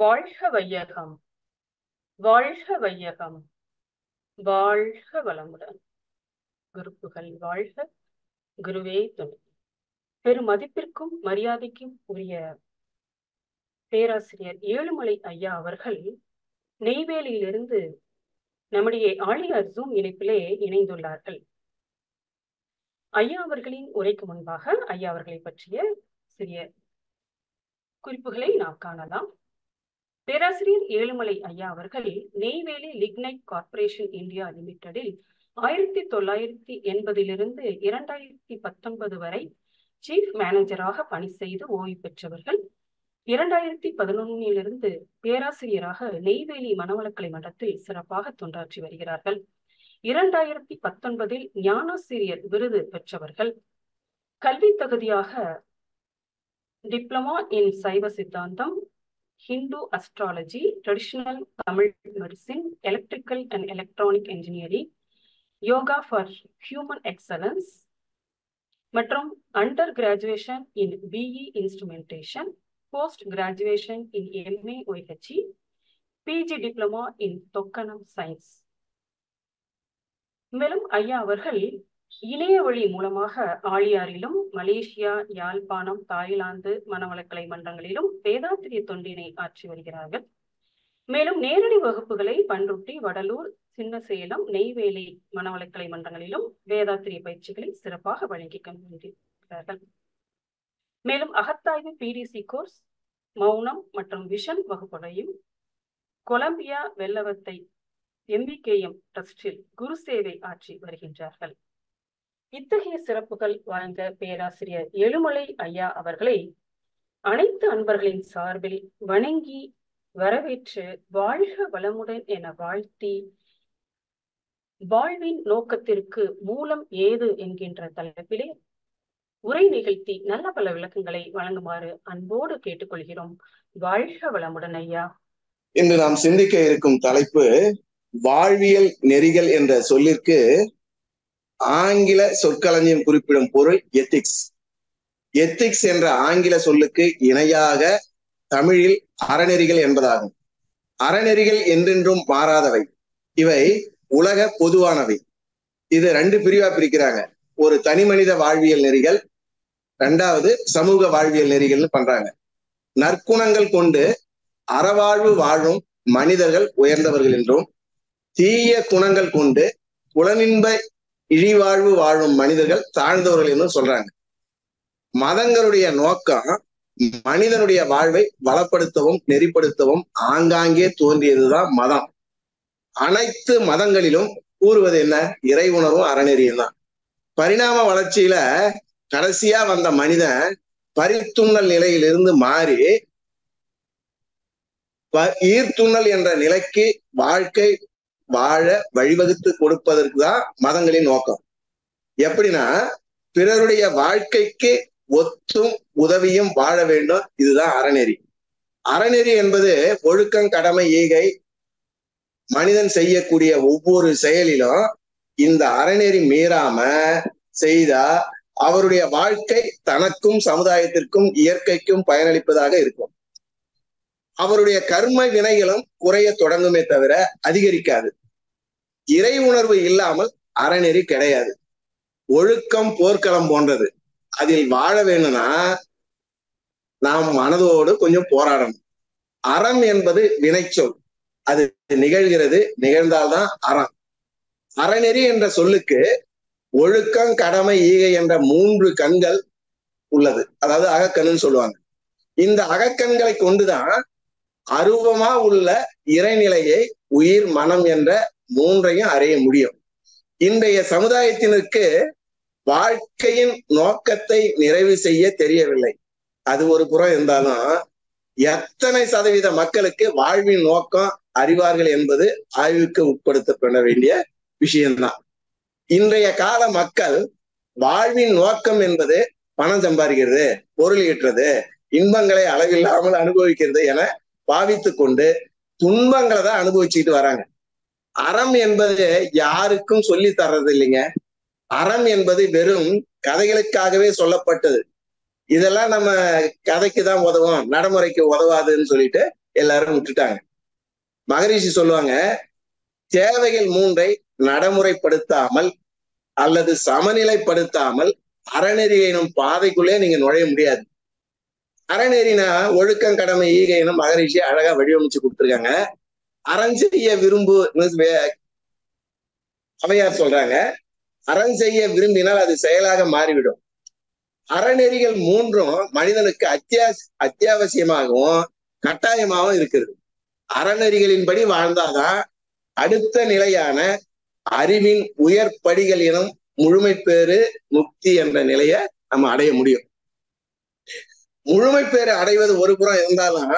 வாழ்க வையகம், வாழ்க வையகம், வாழ்க வளமுடன். குருப்புகள் வாழ்க, குருவே துணை. பெரும் மதிப்பிற்கும் மரியாதைக்கும் உரிய பேராசிரியர் ஏழுமலை ஐயா அவர்கள் நெய்வேலியிலிருந்து நம்முடைய ஆழியார் ஜூம் இணைப்பிலே இணைந்துள்ளார்கள். ஐயா அவர்களின் உரைக்கு முன்பாக ஐயா அவர்களை பற்றிய சிறிய குறிப்புகளை நாம் காணலாம். பேராசிரியர் ஏழுமலை ஐயா அவர்கள் நெய்வேலி லிக்னைட் கார்ப்பரேஷன் இந்தியா லிமிடெடில் 1980 2019 வரை சீஃப் மேனேஜராக பணி செய்து ஓய்வு பெற்றவர்கள். 2011 பேராசிரியராக நெய்வேலி மனவளக்கலை மன்றத்தில் சிறப்பாக தொண்டாற்றி வருகிறார்கள். 2019 ஞானாசிரியர் விருது பெற்றவர்கள். கல்வி தகுதியாக டிப்ளமா இன் சைவ சித்தாந்தம், Hindu astrology, traditional Tamil medicine, electrical and electronic engineering, yoga for human excellence, மற்றும் under graduation in BE instrumentation, post graduation in MA YHE, PG diploma in தொக்கனம் சயின்ஸ். மேலும் ஐயா அவர்கள் இணைய வழி மூலமாக ஆழியாரிலும், மலேசியா, யாழ்ப்பாணம், தாய்லாந்து மனவளக்கலை மன்றங்களிலும் வேதாத்திரிய தொண்டினை ஆற்றி வருகிறார்கள். மேலும் நேரடி வகுப்புகளை பண்ருட்டி, வடலூர், சின்னசேலம், நெய்வேலி மனவளக்கலை மன்றங்களிலும் வேதாத்திரிய பயிற்சிகளை சிறப்பாக வழங்கி கொண்டிருக்கிறார்கள். மேலும் அகத்தாய்வு பிடிசி கோர்ஸ், மௌனம் மற்றும் விஷன் வகுப்புகளையும் கொலம்பியா வெள்ளவத்தை MBKM ட்ரஸ்டில் குரு சேவை ஆற்றி வருகின்றார்கள். இத்தகைய சிறப்புகள் வாய்ந்த பேராசிரியர் ஏழுமலை ஐயா அவர்களை அனைத்து அன்பர்களின் சார்பில் வணங்கி வரவேற்று வாழ்க வளமுடன் என வாழ்த்தி, வாழ்வின் நோக்கத்திற்கு மூலம் ஏது என்கின்ற தலைப்பிலே உரை நிகழ்த்தி நல்ல பல விளக்கங்களை வழங்குமாறு அன்போடு கேட்டுக்கொள்கிறோம். வாழ்க வளமுடன் ஐயா. இன்று நாம் சிந்திக்க இருக்கும் தலைப்பு வாழ்வியல் நெறிகள் என்ற சொல்லிற்கு ஆங்கில சொற்களஞ்சியம் குறிப்பிடும் பொருள் எத்திக்ஸ். எத்திக்ஸ் என்ற ஆங்கில சொல்லுக்கு இணையாக தமிழில் அறநெறிகள் என்பதாகும். அறநெறிகள் என்றென்றும் மாறாதவை, இவை உலக பொதுவானவை. இது 2 பிரிவா பிரிக்கிறாங்க. ஒரு தனி மனித வாழ்வியல் நெறிகள், 2வது சமூக வாழ்வியல் நெறிகள்னு பண்றாங்க. நற்குணங்கள் கொண்டு அறவாழ்வு வாழும் மனிதர்கள் உயர்ந்தவர்கள் என்றும், தீய குணங்கள் கொண்டு புலனின்ப இழிவாழ்வு வாழும் மனிதர்கள் தாழ்ந்தவர்கள் என்றும் சொல்றாங்க. மதங்களுடைய நோக்கம் மனிதனுடைய வாழ்வை வளப்படுத்தவும் நெறிப்படுத்தவும் ஆங்காங்கே தோன்றியதுதான் மதம். அனைத்து மதங்களிலும் கூறுவது என்ன? இறை உணர்வும் அறநெறியும் தான். பரிணாம வளர்ச்சியில கடைசியா வந்த மனிதன் பரித்துண்ணல் நிலையிலிருந்து மாறி ஈர்த்துண்ணல் என்ற நிலைக்கு வாழ்க்கை வாழ வழிவகுத்து கொடுப்பதற்கு தான் மதங்களின் நோக்கம். எப்படின்னா, பிறருடைய வாழ்க்கைக்கு ஒத்தும் உதவியும் வாழ வேண்டும். இதுதான் அறநெறி. அறநெறி என்பது ஒழுக்கம், கடமை, ஈகை. மனிதன் செய்யக்கூடிய ஒவ்வொரு செயலிலும் இந்த அறநெறி மீறாம செய்தா அவருடைய வாழ்க்கை தனக்கும் சமுதாயத்திற்கும் இயற்கைக்கும் பயனளிப்பதாக இருக்கும். அவருடைய கர்ம வினைகளும் குறைய தொடங்குமே தவிர அதிகரிக்காது. இறை உணர்வு இல்லாமல் அறநெறி கிடையாது. ஒழுக்கம் போர்க்களம் போன்றது. அதில் வாழ வேணும்னா நாம் மனதோடு கொஞ்சம் போராடணும். அறம் என்பது வினைச்சொல். அது நிகழ்கிறது, நிகழ்ந்தால்தான் அறம். அறநெறி என்ற சொல்லுக்கு ஒழுக்கம், கடமை, ஈகை என்ற 3 கண்கள் உள்ளது. அதாவது அகக்கண்ணுன்னு சொல்லுவாங்க. இந்த அகக்கண்களை கொண்டுதான் அருவமா உள்ள இறைநிலையை, உயிர், மனம் என்ற 3ஐயும் அறிய முடியும். இன்றைய சமுதாயத்தினருக்கு வாழ்க்கையின் நோக்கத்தை நிறைவு செய்ய தெரியவில்லை. அது ஒரு புறம் இருந்தாலும் எத்தனை சதவீத மக்களுக்கு வாழ்வின் நோக்கம் அறிவார்கள் என்பது ஆய்வுக்கு உட்படுத்தப்பட வேண்டிய விஷயம்தான். இன்றைய கால மக்கள் வாழ்வின் நோக்கம் என்பது பணம் சம்பாதிக்கிறது, பொருள் ஈட்டுறது, இன்பங்களை அளவில்லாமல் அனுபவிக்கிறது என பாவித்து கொண்டு துன்பங்களை தான் அனுபவிச்சுட்டு வராங்க. அறம் என்பது யாருக்கும் சொல்லி தர்றது இல்லைங்க. அறம் என்பது வெறும் கதைகளுக்காகவே சொல்லப்பட்டது. இதெல்லாம் நம்ம கதைக்கு தான் உதவும், நடைமுறைக்கு உதவாதுன்னு சொல்லிட்டு எல்லாரும் விட்டுட்டாங்க. மகரிஷி சொல்லுவாங்க, தேவைகள் 3 நடைமுறைப்படுத்தாமல் அல்லது சமநிலைப்படுத்தாமல் அறநெறி எனும் பாதைக்குள்ளே நீங்க நுழைய முடியாது. அறநெறினா ஒழுக்கம், கடமை, ஈகைன்னு மகரிஷி அழகா வடிவமைச்சு கொடுத்துருக்காங்க. அறம் செய்ய விரும்பு அவையார் சொல்றாங்க, அறம் செய்ய விரும்பினால் அது செயலாக மாறிவிடும். அறநெறிகள் 3ம் மனிதனுக்கு அத்தியாவசியமாகவும் கட்டாயமாகவும் இருக்கிறது. அறநெறிகளின்படி வாழ்ந்தாதான் அடுத்த நிலையான அறிவின் உயர் படிகள் எனும் முழுமை பேறு முக்தி என்ற நிலைய நம்ம அடைய முடியும். முழுமை பேறு அடைவது ஒரு புறம் இருந்தாலும்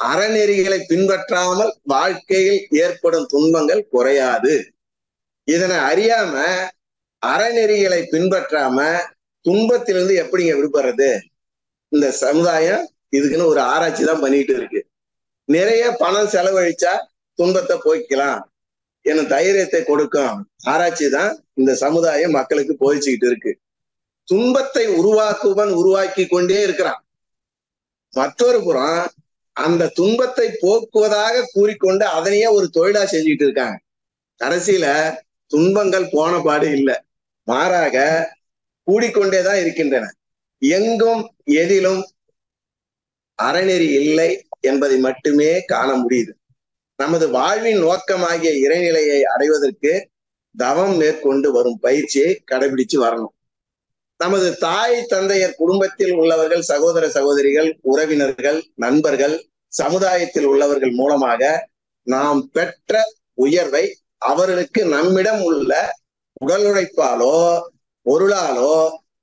அறநெறிகளை பின்பற்றாமல் வாழ்க்கையில் ஏற்படும் துன்பங்கள் குறையாது. இதனை அறியாம அறநெறிகளை பின்பற்றாம துன்பத்திலிருந்து எப்படிங்க விடுபடுறது? இந்த சமுதாயம் இதுக்குன்னு ஒரு ஆராய்ச்சி தான் பண்ணிட்டு இருக்கு. நிறைய பணம் செலவழிச்சா துன்பத்தை போய்க்கலாம் எனும் தைரியத்தை கொடுக்கும் ஆராய்ச்சி தான் இந்த சமுதாயம் மக்களுக்கு போதிச்சுக்கிட்டு இருக்கு. துன்பத்தை உருவாக்கி கொண்டே இருக்கிறான். மற்றொரு புறம் அந்த துன்பத்தை போக்குவதாக கூறிக்கொண்டு அதனையே ஒரு தொழிலா செஞ்சுக்கிட்டு இருக்காங்க. கடைசியில துன்பங்கள் போன பாடு இல்லை, மாறாக கூடிக்கொண்டேதான் இருக்கின்றன. எங்கும் எதிலும் அறநெறி இல்லை என்பதை மட்டுமே காண முடியுது. நமது வாழ்வின் நோக்கமாகிய இறைநிலையை அடைவதற்கு தவம் மேற்கொண்டு வரும் பயிற்சியை கடைபிடிச்சு வரணும். நமது தாய் தந்தையர், குடும்பத்தில் உள்ளவர்கள், சகோதர சகோதரிகள், உறவினர்கள், நண்பர்கள், சமுதாயத்தில் உள்ளவர்கள் மூலமாக நாம் பெற்ற உயர்வை அவர்களுக்கு நம்மிடம் உள்ள உடல் உழைப்பாலோ, பொருளாலோ,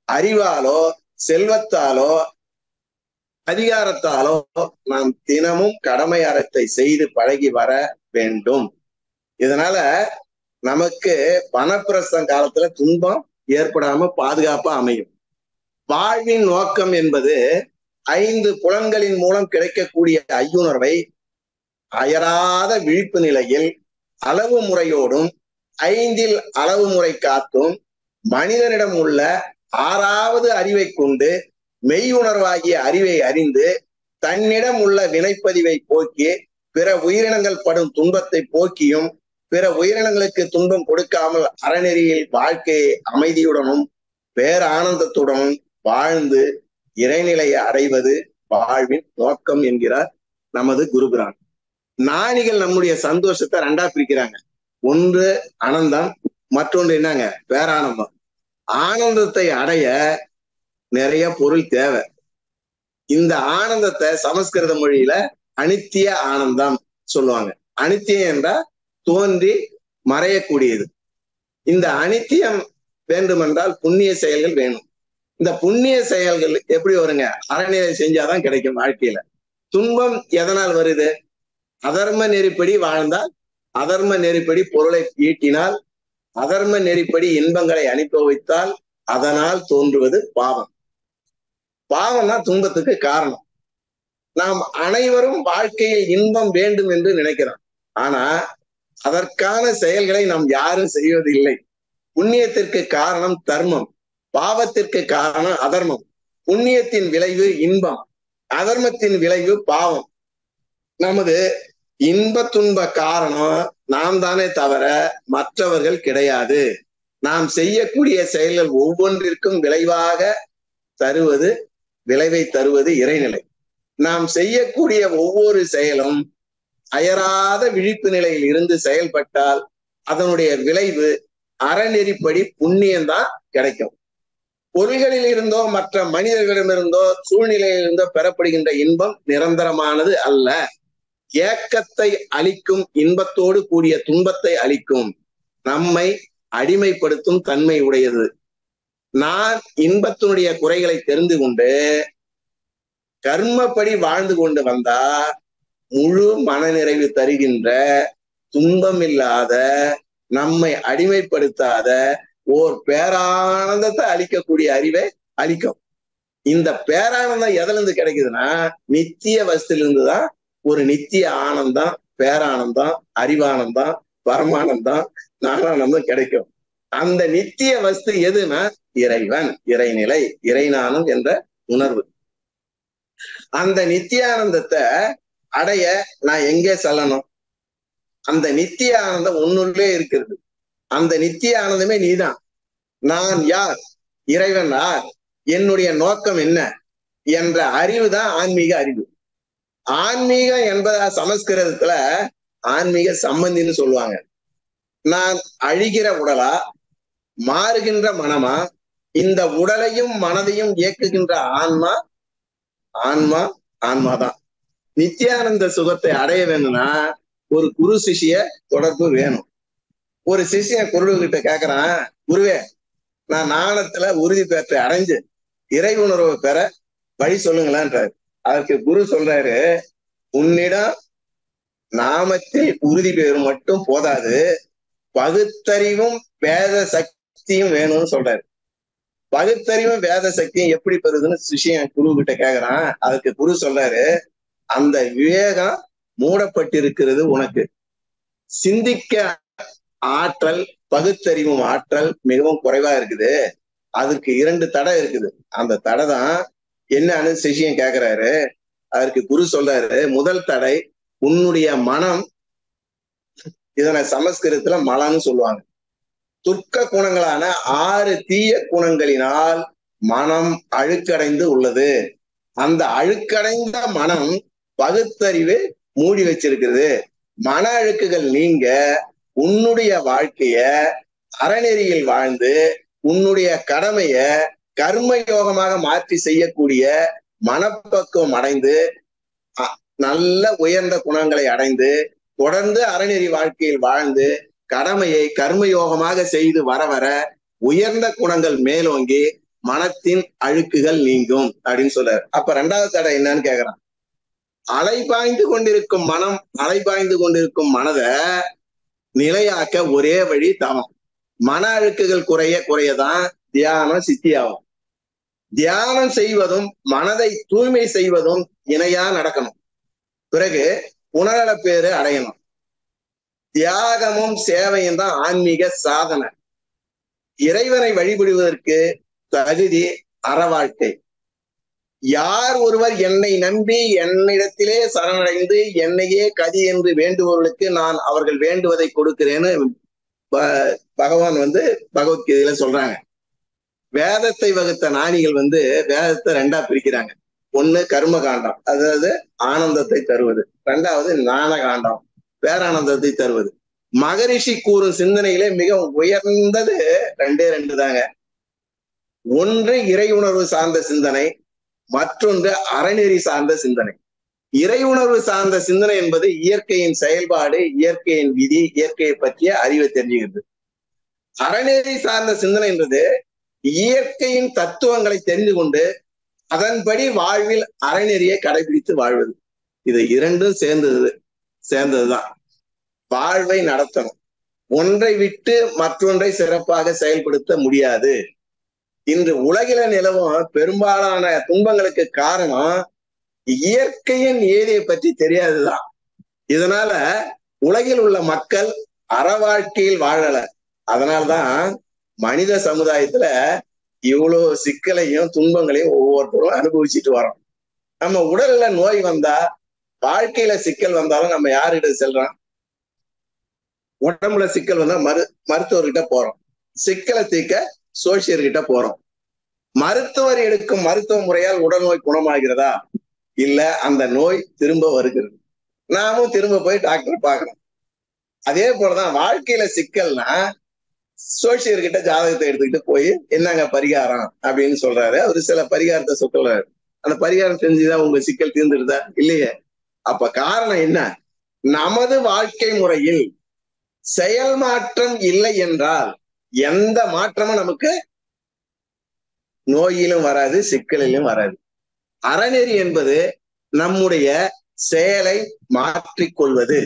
அறிவாலோ, செல்வத்தாலோ, அதிகாரத்தாலோ நாம் தினமும் கடமை அறத்தை செய்து பழகி வர வேண்டும். இதனால நமக்கு பணப்பிரஸ்தம் காலத்துல துன்பம் ஏற்படாம பாதுகாப்பா அமையும். வாழ்வின் நோக்கம் என்பது 5 புலன்களின் மூலம் கிடைக்கக்கூடிய ஐயுணர்வை அயராத விழிப்பு நிலையில் அளவு முறையோடும் 5ல் அளவு முறை காத்தும் மனிதனிடம் உள்ள 6வது அறிவை கொண்டு மெய்யுணர்வாகிய அறிவை அறிந்து தன்னிடம் உள்ள வினைப்பதிவை போக்கி பிற உயிரினங்கள் படும் துன்பத்தை போக்கியும் பிற உயிரினங்களுக்கு துன்பம் கொடுக்காமல் அறநெறியில் வாழ்க்கையை அமைதியுடனும் பேரானந்தத்துடனும் வாழ்ந்து இறைநிலையை அடைவது வாழ்வின் நோக்கம் என்கிறார் நமது குருபிரான். ஞானிகள் நம்முடைய சந்தோஷத்தை 2ஆ பிரிக்கிறாங்க. ஒன்று ஆனந்தம், மற்றொன்று என்னங்க? பேரானந்தம். ஆனந்தத்தை அடைய நிறைய பொருள் தேவை. இந்த ஆனந்தத்தை சமஸ்கிருத மொழியில அனித்திய ஆனந்தம் சொல்லுவாங்க. அனித்தியம் என்றால் தோன்றி மறையக்கூடியது. இந்த அனித்தியம் வேண்டுமென்றால் புண்ணிய செயல்கள் வேணும். இந்த புண்ணிய செயல்கள் எப்படி வருங்க? அறநிலை செஞ்சாதான் கிடைக்கும். வாழ்க்கையில துன்பம் எதனால் வருது? அதர்ம நெறிப்படி வாழ்ந்தால், அதர்ம நெறிப்படி பொருளை ஈட்டினால், அதர்ம நெறிப்படி இன்பங்களை அனுப்ப வைத்தால் அதனால் தோன்றுவது பாவம். பாவம் தான் துன்பத்துக்கு காரணம். நாம் அனைவரும் வாழ்க்கையில் இன்பம் வேண்டும் என்று நினைக்கிறோம். ஆனா அதற்கான செயல்களை நாம் யாரும் செய்வதில்லை. புண்ணியத்திற்கு காரணம் தர்மம், பாவத்திற்கு காரணம் அதர்மம். புண்ணியத்தின் விளைவு இன்பம், அதர்மத்தின் விளைவு பாவம். நமது இன்ப துன்ப காரணம் நாம் தானே தவிர மற்றவர்கள் கிடையாது. நாம் செய்யக்கூடிய செயல்கள் ஒவ்வொன்றிற்கும் விளைவை தருவது இறைநிலை. நாம் செய்யக்கூடிய ஒவ்வொரு செயலும் அயராத விழிப்பு நிலையில் இருந்து செயல்பட்டால் அதனுடைய விளைவு அறநெறிப்படி புண்ணியம்தான் கிடைக்கும். பொருள்களில் இருந்தோ மற்ற மனிதர்களிடமிருந்தோ சூழ்நிலையிலிருந்தோ பெறப்படுகின்ற இன்பம் நிரந்தரமானது அல்ல. ஏக்கத்தை அளிக்கும் இன்பத்தோடு கூடிய துன்பத்தை அளிக்கும், நம்மை அடிமைப்படுத்தும் தன்மை உடையது. நான் இன்பத்தினுடைய குறைகளை தெரிந்து கொண்டு கர்மப்படி வாழ்ந்து கொண்டு வந்தா முழு மனநிறைவு தருகின்ற, துன்பம் இல்லாத, நம்மை அடிமைப்படுத்தாத ஓர் பேரானந்தத்தை அளிக்கக்கூடிய அறிவை அளிக்கும். இந்த பேரானந்தம் எதுல இருந்து கிடைக்குதுன்னா நித்திய வஸ்திலிருந்து தான் ஒரு நித்திய ஆனந்தம், பேரானந்தம், அறிவானந்தம், பரமானந்தம், ஞானானந்தம் கிடைக்கும். அந்த நித்திய வஸ்து எதுனா இறைவன், இறைநிலை, இறைஞானம் என்ற உணர்வு. அந்த நித்தியானந்தத்தை அடைய நான் எங்கே செல்லணும்? அந்த நித்திய ஆனந்தம் உன்னுள்ளே இருக்கிறது. அந்த நித்திய ஆனந்தமே நீதான். நான் யார், இறைவன் யார், என்னுடைய நோக்கம் என்ன என்ற அறிவு தான் ஆன்மீக அறிவு. ஆன்மீகம் என்பத சமஸ்கிருதத்துல ஆன்மீக சம்பந்தின்னு சொல்லுவாங்க. நான் அழிகிற உடலா, மாறுகின்ற மனமா, இந்த உடலையும் மனதையும் இயக்குகின்ற ஆன்மா ஆன்மா ஆன்மாதான். நித்தியானந்த சுகத்தை அடைய வேணும்னா ஒரு குரு சிஷ்ய தொடர்பு வேணும். ஒரு சிஷ்யன் குரு கிட்ட கேக்குறான், குருவே, நான் நாணத்துல உறுதி பெற்ற அடைஞ்சு இறை உணர்வை பெற வழி சொல்லுங்களேன்றாரு. அதற்கு குரு சொல்றாரு, உன்னிடம் நாமத்தில் உறுதி பெறும் மட்டும் போதாது, பகுத்தறிவும் வேத சக்தியும் வேணும்னு சொல்றாரு. பகுத்தறிவும் வேத சக்தியும் எப்படி பெறுதுன்னு சிஷ்யன் குரு கிட்ட கேக்குறான். அதுக்கு குரு சொல்றாரு, அந்த விவேகம் மூடப்பட்டிருக்கிறது உனக்கு. சிந்திக்க ஆற்றல், பகுத்தறிவும் ஆற்றல் மிகவும் குறைவா இருக்குது. அதுக்கு 2 தடை இருக்குது. அந்த தடை தான் என்னன்னு சிஷ்யன் கேக்குறாரு. அதற்கு குரு சொல்றாரு, முதல் தடை உன்னுடைய மனம். இதனை சமஸ்கிருதத்துல மலன்னு சொல்லுவாங்க. துர்க்க குணங்களான 6 தீய குணங்களினால் மனம் அழுக்கடைந்து உள்ளது. அந்த அழுக்கடைந்த மனம் பகுத்தறிவு மூடி வச்சிருக்கிறது. மன அழுக்குகள் நீங்க உன்னுடைய வாழ்க்கைய அறநெறியில் வாழ்ந்து உன்னுடைய கடமைய கர்ம யோகமாக மாற்றி செய்யக்கூடிய மனப்பக்குவம் அடைந்து நல்ல உயர்ந்த குணங்களை அடைந்து தொடர்ந்து அறநெறி வாழ்க்கையில் வாழ்ந்து கடமையை கர்மயோகமாக செய்து வர வர உயர்ந்த குணங்கள் மேலோங்கி மனத்தின் அழுக்குகள் நீங்கும் அப்படின்னு சொல்றாரு. அப்ப 2வது தடை என்னன்னு கேக்குறான். அலைபாய்ந்து கொண்டிருக்கும் மனம், அலைபாய்ந்து கொண்டிருக்கும் மனதை நிலையாக்க ஒரே வழி தவம். மன அழுக்குகள் குறைய குறையதான் தியானம் சித்தியாகும். தியானம் செய்வதும் மனதை தூய்மை செய்வதும் இணையா நடக்கணும். பிறகு உணரல பேரு அடையணும். தியாகமும் சேவையும் தான் ஆன்மீக சாதனை. இறைவனை வழிபடுவதற்கு தகுதி அற வாழ்க்கை. யார் ஒருவர் என்னை நம்பி என்னிடத்திலே சரணடைந்து என்னையே கதி என்று வேண்டுபவர்களுக்கு நான் அவர்கள் வேண்டுவதை கொடுக்கிறேன்னு பகவான் பகவத்கீதையில சொல்றாங்க. வேதத்தை வகுத்த ஞானிகள் வேதத்தை 2ஆ பிரிக்கிறாங்க. ஒண்ணு கர்ம காண்டம், அதாவது ஆனந்தத்தை தருவது. 2வது ஞான காண்டம், பேரானந்தத்தை தருவது. மகரிஷி கூறும் சிந்தனையிலே மிக உயர்ந்தது 2 தாங்க. ஒன்று இறை உணர்வு சார்ந்த சிந்தனை, மற்றொன்று அறநெறி சார்ந்த சிந்தனை. இறை உணர்வு சார்ந்த சிந்தனை என்பது இயற்கையின் செயல்பாடு, இயற்கையின் விதி, இயற்கையை பற்றிய அறிவை தெரிஞ்சுக்கிறது. அறநெறி சார்ந்த சிந்தனை என்பது இயற்கையின் தத்துவங்களை தெரிந்து கொண்டு அதன்படி வாழ்வில் அறநெறியை கடைபிடித்து வாழ்வது. இது 2ம் சேர்ந்ததுதான் வாழ்வை நடத்தணும். ஒன்றை விட்டு மற்றொன்றை சிறப்பாக செயல்படுத்த முடியாது. இன்று உலகில நிலவும் பெரும்பாலான துன்பங்களுக்கு காரணம் இயற்கையின் நீதியை பற்றி தெரியாதுதான். இதனால உலகில் உள்ள மக்கள் அற வாழ்க்கையில் வாழல. அதனால்தான் மனித சமுதாயத்துல இவ்வளவு சிக்கலையும் துன்பங்களையும் ஒவ்வொருத்தரும் அனுபவிச்சுட்டு வரோம். நம்ம உடல்ல நோய் வந்தா, வாழ்க்கையில சிக்கல் வந்தாலும் நம்ம யாருகிட்ட செல்றோம்? உடம்புல சிக்கல் வந்தா மருத்துவர்கிட்ட போறோம். சிக்கலை தீர்க்க சோசியர்கிட்ட போறோம். மருத்துவர் எடுக்கும் மருத்துவ முறையால் உடல் நோய் குணமாகிறதா? இல்ல, அந்த நோய் திரும்ப வருகிறது. நாமும் திரும்ப போய் டாக்டர் பார்க்கணும். அதே போலதான் வாழ்க்கையில சிக்கல்னா சோசியர்கிட்ட ஜாதகத்தை எடுத்துக்கிட்டு போய் என்னங்க பரிகாரம் அப்படின்னு சொல்றாரு. அவரு சில பரிகாரத்தை சொல்றாரு. அந்த பரிகாரம் செஞ்சுதான் உங்க சிக்கல் தீர்ந்துடுதா? இல்லையே. அப்ப காரணம் என்ன? நமது வாழ்க்கை முறையில் செயல் மாற்றம் இல்லை என்றால் எந்த மாற்றமும் நமக்கு நோயிலும் வராது, சிக்கலிலும் வராது. அறநெறி என்பது நம்முடைய செயலை மாற்றிக்கொள்வது.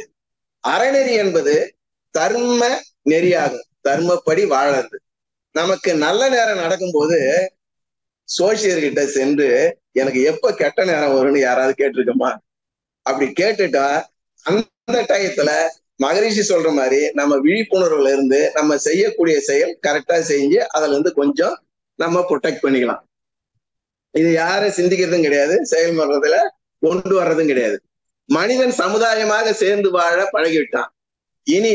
அறநெறி என்பது தர்ம நெறியாகும். தர்மப்படி வாழறது. நமக்கு நல்ல நேரம் நடக்கும்போது சோசியர்கிட்ட சென்று எனக்கு எப்ப கெட்ட நேரம் வரும்னு யாராவது கேட்டிருக்கோமா? அப்படி கேட்டுட்டா அந்த டயத்துல மகரிஷி சொல்ற மாதிரி நம்ம விழிப்புணர்வுல இருந்து நம்ம செய்யக்கூடிய செயல் கரெக்டா செஞ்சு அதுல இருந்து கொஞ்சம் நம்ம ப்ரொடெக்ட் பண்ணிக்கலாம். இது யாரும் சிந்திக்கிறதும் கிடையாது, செயல்படுறதுல கொண்டு வர்றதும் கிடையாது. மனிதன் சமுதாயமாக சேர்ந்து வாழ பழகிவிட்டான். இனி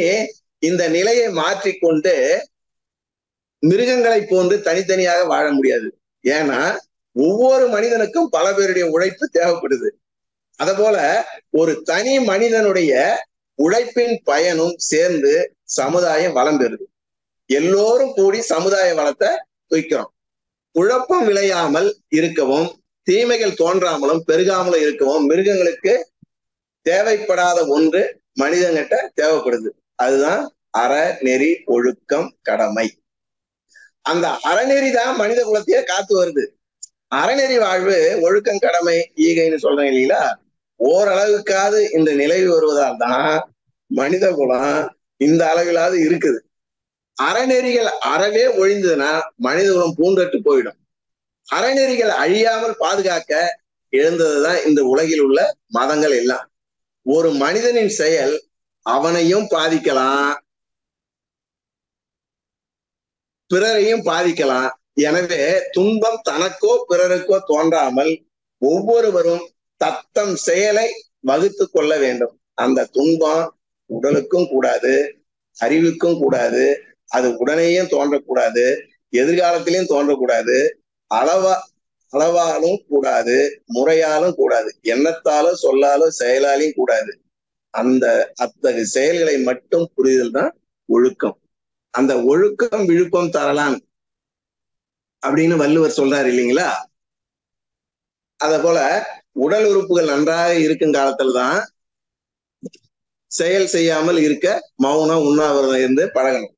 இந்த நிலையை மாற்றிக்கொண்டு மிருகங்களை போன்று தனித்தனியாக வாழ முடியாது. ஏன்னா ஒவ்வொரு மனிதனுக்கும் பல பேருடைய உழைப்பு தேவைப்படுது. அதுபோல ஒரு தனி மனிதனுடைய உழைப்பின் பயனும் சேர்ந்து சமுதாயம் வளம் பெறுது. எல்லோரும் கூடி சமுதாய வளத்தை தூக்கிறோம். குழப்பம் விளையாமல் இருக்கவும், தீமைகள் தோன்றாமலும் பெருகாமலும் இருக்கவும் மிருகங்களுக்கு தேவைப்படாத ஒன்று மனிதன்கிட்ட தேவைப்படுது. அதுதான் அறநெறி, ஒழுக்கம், கடமை. அந்த அறநெறி தான் மனித குலத்தையே காத்து வருது. அறநெறி வாழ்வு, ஒழுக்கம், கடமை, ஈகைன்னு சொல்றேன் இல்லைங்களா, ஓரளவுக்காவது இந்த நிலைவு வருவதால் தான் மனித குலம் இந்த அளவிலாவது இருக்குது. அறநெறிகள் அறவே ஒழிந்ததுன்னா மனித குலம் பூண்டட்டு போயிடும். அறநெறிகள் அழியாமல் பாதுகாக்க எழுந்ததுதான் இந்த உலகில் உள்ள மதங்கள் எல்லாம். ஒரு மனிதனின் செயல் அவனையும் பாதிக்கலாம், பிறரையும் பாதிக்கலாம். எனவே துன்பம் தனக்கோ பிறருக்கோ தோன்றாமல் ஒவ்வொருவரும் தத்தம் செயலை வகுத்து கொள்ள வேண்டும். அந்த துன்பம் உடலுக்கும் கூடாது, அறிவுக்கும் கூடாது, அது உடனேயும் தோன்றக்கூடாது, எதிர்காலத்திலையும் தோன்றக்கூடாது, அளவாலும் கூடாது, முறையாலும் கூடாது, எண்ணத்தாலும் சொல்லாலும் செயலாலையும் கூடாது. அந்த அத்தகைய செயல்களை மட்டும் புரிதல் தான் ஒழுக்கம். அந்த ஒழுக்கம் விழுப்பம் தரலாம் அப்படின்னு வள்ளுவர் சொல்றாரு இல்லைங்களா. அத போல உடல் உறுப்புகள் நன்றாக இருக்கும் காலத்துல தான் செயல் செய்யாமல் இருக்க மௌனம், உண்ணாவிரதம் இருந்து பழகணும்.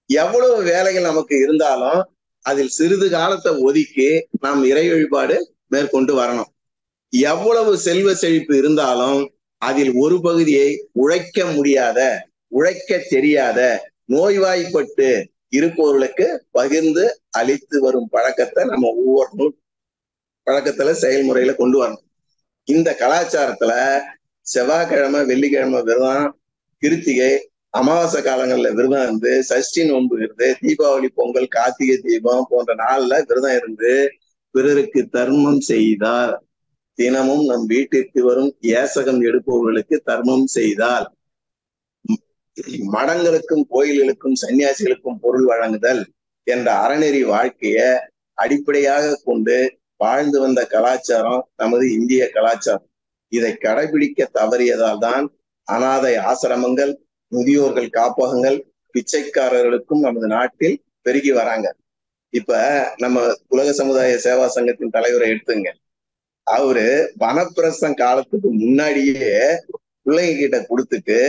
எவ்வளவு வேலைகள் நமக்கு இருந்தாலும் அதில் சிறிது காலத்தை ஒதுக்கி நாம் இறை வழிபாடு மேற்கொண்டு வரணும். எவ்வளவு செல்வ செழிப்பு இருந்தாலும் அதில் ஒரு பகுதியை உழைக்க முடியாத, உழைக்க தெரியாத, நோய்வாய்ப்பட்டு இருப்பவர்களுக்கு பகிர்ந்து அளித்து வரும் பழக்கத்தை நம்ம ஒவ்வொரு பழக்கத்துல செயல்முறையில கொண்டு வரணும். இந்த கலாச்சாரத்துல செவ்வாய்க்கிழமை, வெள்ளிக்கிழமை விரதம், கிருத்திகை, அமாவாசை காலங்கள்ல விரதம் இருந்து, சஷ்டி நோன்பு இருந்து, தீபாவளி, பொங்கல், கார்த்திகை தீபம் போன்ற நாள்ல விரதம் இருந்து பிறருக்கு தர்மம் செய்தால், தினமும் நம் வீட்டிற்கு வரும் ஏசகம் எடுப்பவர்களுக்கு தர்மம் செய்தால், மடங்களுக்கும் கோயில்களுக்கும் சன்னியாசிகளுக்கும் பொருள் வழங்குதல் என்ற அறநெறி வாழ்க்கைய அடிப்படையாக கொண்டு வாழ்ந்து வந்த கலாச்சாரம் நமது இந்திய கலாச்சாரம். இதை கடைபிடிக்க தவறியதால் தான் அனாதை ஆசிரமங்கள், முதியோர்கள் காப்பகங்கள், பிச்சைக்காரர்களுக்கும் நமது நாட்டில் பெருகி வராங்க. இப்ப நம்ம உலக சமுதாய சேவா சங்கத்தின் தலைவரை எடுத்துங்க. அவரு வனப்பிரசம் காலத்துக்கு முன்னாடியே பிள்ளைங்க கிட்ட கொடுத்துட்டு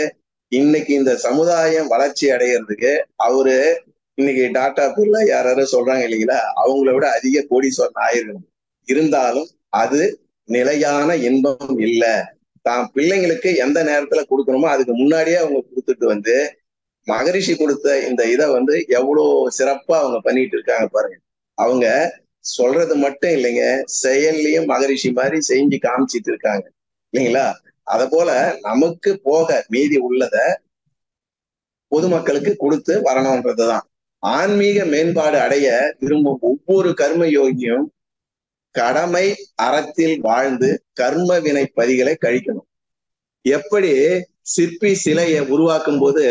இன்னைக்கு இந்த சமுதாயம் வளர்ச்சி அடைகிறதுக்கு அவரு இன்னைக்கு டாடா பிர்லா யாராரு சொல்றாங்க இல்லைங்களா, அவங்கள விட அதிக கோடீஸ்வரன் ஆயிருக்கணும். இருந்தாலும் அது நிலையான இன்பம் இல்லை. தான் பிள்ளைங்களுக்கு எந்த நேரத்துல கொடுக்கணுமோ அதுக்கு முன்னாடியே அவங்க கொடுத்துட்டு வந்து மகரிஷி கொடுத்த இந்த இதை எவ்வளவு சிறப்பா அவங்க பண்ணிட்டு இருக்காங்க பாருங்க. அவங்க சொல்றது மட்டும் இல்லைங்க, செயல்லையும் மகரிஷி மாதிரி செஞ்சு காமிச்சிட்டு இருக்காங்க இல்லைங்களா. அத போல நமக்கு போக மீதி உள்ளத பொதுமக்களுக்கு கொடுத்து வரணும்ன்றதுதான். ஆன்மீக மேம்பாடு அடைய விரும்பும் ஒவ்வொரு கர்ம யோகியும் கடமை அறத்தில் வாழ்ந்து கர்ம வினை பதிகளை கழிக்கணும். எப்படி சிற்பி சிலையை உருவாக்கும் போது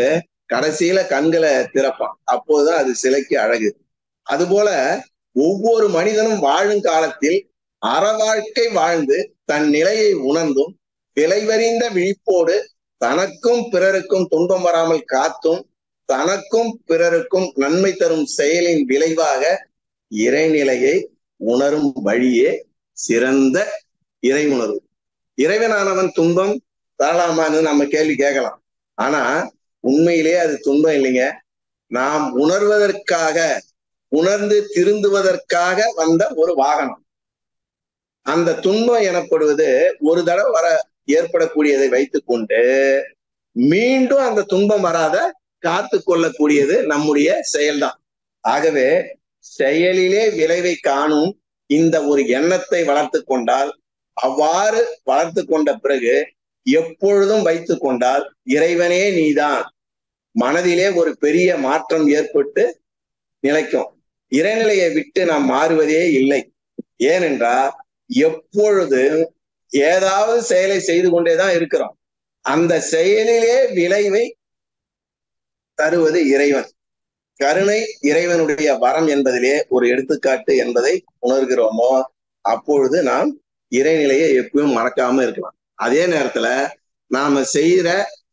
கடைசியில கண்களை திறப்பான், அப்போதுதான் அது சிலைக்கு அழகு. அதுபோல ஒவ்வொரு மனிதனும் வாழும் காலத்தில் அற வாழ்க்கை வாழ்ந்து தன் நிலையை உணர்ந்தும் விளைவறிந்த விழிப்போடு தனக்கும் பிறருக்கும் துன்பம் வராமல் காத்தும் தனக்கும் பிறருக்கும் நன்மை தரும் செயலின் விளைவாக இறைநிலையை உணரும் வழியே சிறந்த இறை உணர்வு. இறைவனானவன் துன்பம் தரலாமான்னு நம்ம கேள்வி கேட்கலாம். ஆனா உண்மையிலேயே அது துன்பம் இல்லைங்க, நாம் உணர்வதற்காக, உணர்ந்து திருந்துவதற்காக வந்த ஒரு வாகனம். அந்த துன்பம் எனப்படுவது ஒரு தடவை வர ஏற்படக்கூடியதை வைத்துக் கொண்டு மீண்டும் அந்த துன்பம் வராத காத்து கொள்ளக்கூடியது நம்முடைய செயல்தான். ஆகவே செயலிலே விளைவை காணும் இந்த ஒரு எண்ணத்தை வளர்த்து கொண்டால், அவ்வாறு வளர்த்து கொண்ட பிறகு எப்பொழுதும் வைத்து கொண்டால் இறைவனே நீதான் மனதிலே ஒரு பெரிய மாற்றம் ஏற்பட்டு நிலைக்கும். இறைநிலையை விட்டு நாம் மாறுவதே இல்லை. ஏனென்றால் எப்பொழுது ஏதாவது செயலை செய்து கொண்டேதான் இருக்கிறோம். அந்த செயலிலே விளைவை தருவது இறைவன். கருணை இறைவனுடைய வரம் என்பதிலே ஒரு எடுத்துக்காட்டு என்பதை உணர்கிறோமோ, அப்பொழுது நாம் இறைநிலையை எப்பவும் மறக்காம இருக்கலாம். அதே நேரத்துல நாம செய்யற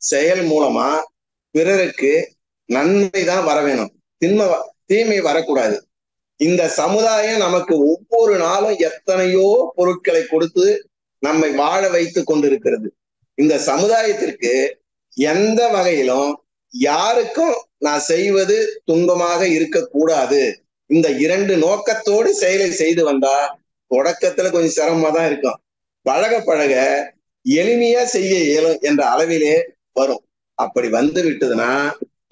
செயல் மூலமா பிறருக்கு நன்மை தான் வர வேணும், தீமை வரக்கூடாது. இந்த சமுதாயம் நமக்கு ஒவ்வொரு நாளும் எத்தனையோ பொருட்களை கொடுத்து நம்மை வாழ வைத்துக் கொண்டிருக்கிறது. இந்த சமுதாயத்திற்கு எந்த வகையிலும் யாருக்கும் நான் செய்வது துன்பமாக இருக்கக்கூடாது, இந்த 2 நோக்கத்தோடு செயலை செய்து வந்தா தொடக்கத்துல கொஞ்சம் சிரமமா தான் இருக்கும். பழக பழக எளிமையா செய்ய இயலும் என்ற அளவிலே வரும். அப்படி வந்து விட்டதுன்னா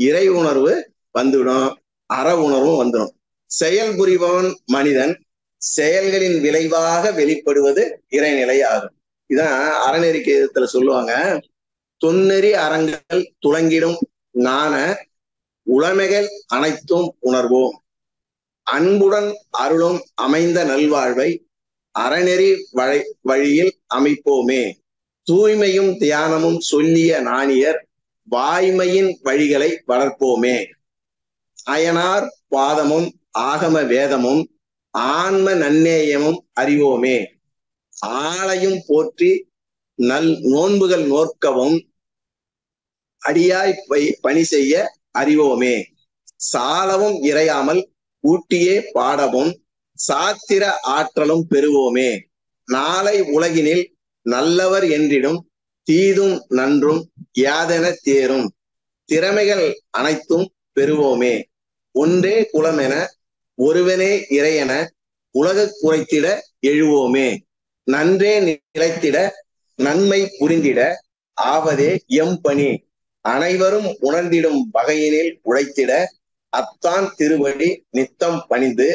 இறை உணர்வு வந்துவிடும், அற உணர்வும் வந்துடும். செயல் புரிபவன் மனிதன், செயல்களின் விளைவாக வெளிப்படுவது இறைநிலை ஆகும். இதான் அறநெறிக்கேதத்துல சொல்லுவாங்க, தொன்னெறி அறங்கள் துளங்கிடும் நாண உளமைகள் அனைத்தும் உணர்வோம், அன்புடன் அருளும் அமைந்த நல்வாழ்வை அறநெறி வழியில் அமைப்போமே, தூய்மையும் தியானமும் சொல்லிய நாணியர் வாய்மையின் வழிகளை வளர்ப்போமே, அயனார் பாதமும் ஆகம வேதமும் ஆன்ம நன்னேயமும் அறிவோமே, ஆளையும் போற்றி நல் நோன்புகள் நோற்கவும் அடியாய் பணி செய்ய அறிவோமே, சாலவும் இறையாமல் ஊட்டியே பாடவும் சாத்திர ஆற்றலும் பெறுவோமே, நாளை உலகினில் நல்லவர் என்றிடும் தீதும் நன்றும் யாதென தேரும் திறமைகள் அனைத்தும் பெறுவோமே, ஒன்றே குலமென ஒருவனே இறையென உலக குறைத்திட எழுவோமே, நன்றே நிலைத்திட நன்மை புரிந்திட ஆவதே எம் பணி, அனைவரும் உணர்ந்திடும் வகையினில் உழைத்திட அத்தான் திருவடி நித்தம் பணிந்து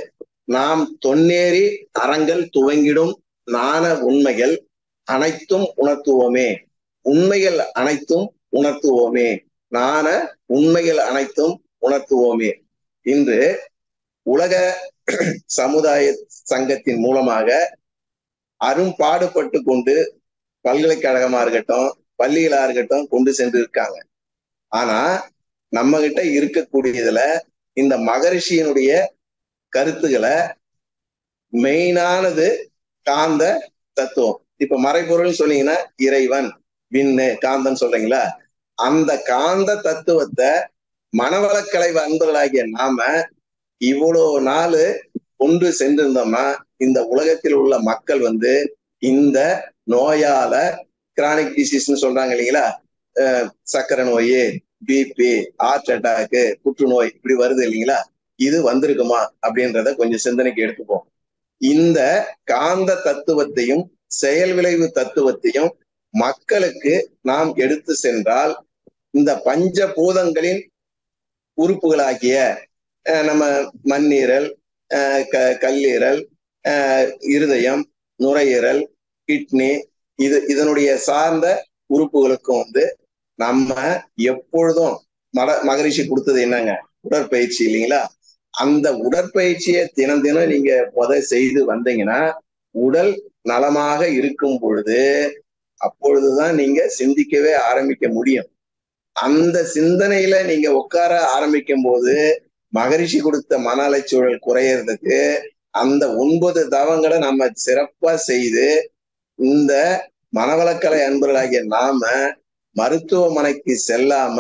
நாம் தொன்னேறி அறங்கள் துவங்கிடும் நாண உண்மைகள் அனைத்தும் உணர்த்துவோமே, உண்மைகள் அனைத்தும் உணர்த்துவோமே, நாண உண்மைகள் அனைத்தும் உணர்த்துவோமே. இன்று உலக சமுதாய சங்கத்தின் மூலமாக அரும்பாடுபட்டு கொண்டு பல்கலைக்கழகமா இருக்கட்டும், பள்ளிகளா இருக்கட்டும் கொண்டு சென்று இருக்காங்க. ஆனா நம்ம கிட்ட இருக்கக்கூடியதுல இந்த மகரிஷியினுடைய கருத்துக்களை மெயினானது காந்த தத்துவம். இப்ப மறைபொருள் சொன்னீங்கன்னா இறைவன், விண்ணு, காந்தன் சொல்றீங்களா, அந்த காந்த தத்துவத்தை மனவளக்கலை அன்பர்களாகிய நாம இவ்வளவு நாள் கொண்டு சென்றிருந்தோம்னா இந்த உலகத்தில் உள்ள மக்கள் இந்த நோயால கிரானிக் டிசீஸ்ன்னு சொல்றாங்க இல்லைங்களா, சக்கரை நோய், பிபி, ஹார்ட் அட்டாக்கு, புற்றுநோய் இப்படி வருது இல்லைங்களா, இது வந்திருக்குமா அப்படின்றத கொஞ்சம் சிந்தனைக்கு எடுத்துப்போம். இந்த காந்த தத்துவத்தையும் செயல் விளைவு தத்துவத்தையும் மக்களுக்கு நாம் எடுத்து சென்றால் இந்த பஞ்ச பூதங்களின் உறுப்புகளாகிய நம்ம மண்ணீரல், கல்லீரல், இருதயம், நுரையீரல், கிட்னி, இதனுடைய சார்ந்த உறுப்புகளுக்கும் நம்ம எப்பொழுதும் மகரிஷி கொடுத்தது என்னங்க, உடற்பயிற்சி இல்லைங்களா. அந்த உடற்பயிற்சியை தினம் தினம் நீங்க செய்து வந்தீங்கன்னா உடல் நலமாக இருக்கும் பொழுது அப்பொழுதுதான் நீங்க சிந்திக்கவே ஆரம்பிக்க முடியும். அந்த சிந்தனையில நீங்க உட்கார ஆரம்பிக்கும் போது மகரிஷி கொடுத்த மன அலைச்சூழல் குறையறதுக்கு அந்த 9 தவங்களை நம்ம சிறப்பா செய்து இந்த மனவளக்கலை அன்பர்களாகிய நாம மருத்துவமனைக்கு செல்லாம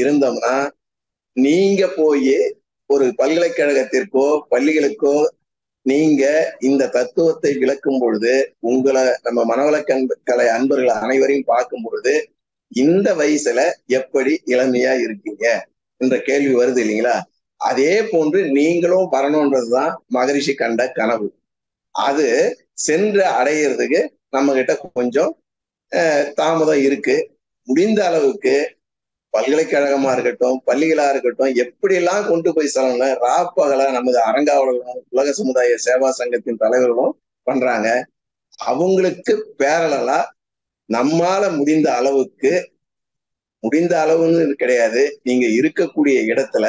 இருந்தோம்னா, நீங்க போய் ஒரு பல்கலைக்கழகத்திற்கோ பள்ளிகளுக்கோ நீங்க இந்த தத்துவத்தை விளக்கும் பொழுது உங்களை நம்ம மனவளக்கலை அன்பர்கள் அனைவரையும் பார்க்கும் பொழுது இந்த வயசுல எப்படி இளமையா இருக்கீங்க என்ற கேள்வி வருது இல்லைங்களா. அதே போன்று நீங்களும் வரணும்ன்றதுதான் மகரிஷி கண்ட கனவு. அது சென்று அடையிறதுக்கு நம்ம கிட்ட கொஞ்சம் தாமதம் இருக்கு. முடிந்த அளவுக்கு பல்கலைக்கழகமா இருக்கட்டும், பள்ளிகளா இருக்கட்டும், எப்படியெல்லாம் கொண்டு போய் செல்லணும், ராப்பகலா நமது அரங்காவலர்களும் உலக சமுதாய சேவா சங்கத்தின் தலைவர்களும் பண்றாங்க. அவங்களுக்கு பேரலா நம்மால முடிந்த அளவுன்னு கிடையாது, நீங்க இருக்கக்கூடிய இடத்துல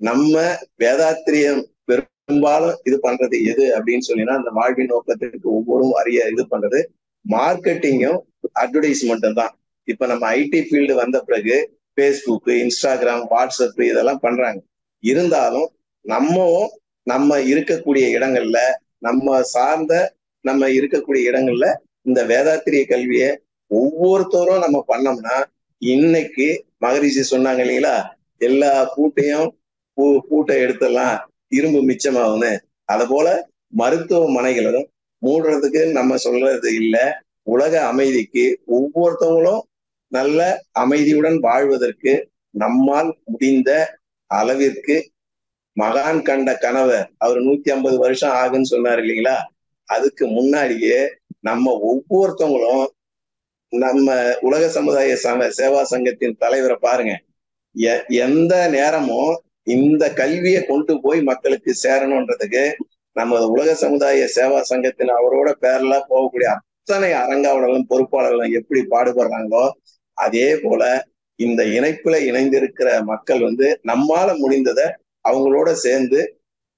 நம்ம வேதாத்திரியம் பெரும்பாலும் இது பண்றது எது அப்படின்னு சொன்னீங்கன்னா, அந்த வாழ்வின் நோக்கத்திற்கு ஒவ்வொரு அறிய இது பண்றது மார்க்கெட்டிங்கும் அட்வர்டைஸ்மெண்ட்டும் தான். இப்ப நம்ம ஐடி ஃபீல்டு வந்த பிறகு ஃபேஸ்புக், இன்ஸ்டாகிராம், வாட்ஸ்அப் இதெல்லாம் பண்றாங்க. இருந்தாலும் நம்ம இருக்கக்கூடிய இடங்கள்ல, நம்ம இருக்கக்கூடிய இடங்கள்ல இந்த வேதாத்திரிய கல்வியை ஒவ்வொருத்தரும் நம்ம பண்ணோம்னா, இன்னைக்கு மகரிஷி சொன்னாங்க இல்லைங்களா, எல்லா பூட்டை எடுத்துடலாம், இரும்பு மிச்சமாகும்னு. அது போல மருத்துவமனைகளும் மூடுறதுக்கு நம்ம சொல்றது இல்ல. உலக அமைதிக்கு ஒவ்வொருத்தவங்களும் நல்ல அமைதியுடன் வாழ்வதற்கு நம்மால் முடிந்த அளவிற்கு, மகான் கண்ட கனவை அவர் 150 வருஷம் ஆகுன்னு சொன்னார் இல்லைங்களா, அதுக்கு முன்னாடியே நம்ம ஒவ்வொருத்தவங்களும் நம்ம உலக சமுதாய சேவா சங்கத்தின் தலைவரை பாருங்க, எந்த நேரமும் இந்த கல்வியை கொண்டு போய் மக்களுக்கு சேரணும்ன்றதுக்கு நம்ம உலக சமுதாய சேவா சங்கத்தின் அவரோட பேர்ல போகக்கூடிய அத்தனை அரங்காவலர்களும் பொறுப்பாளர்களும் எப்படி பாடுபடுறாங்களோ, அதே போல இந்த இணைப்புல இணைந்திருக்கிற மக்கள் நம்மால முடிந்ததை அவங்களோட சேர்ந்து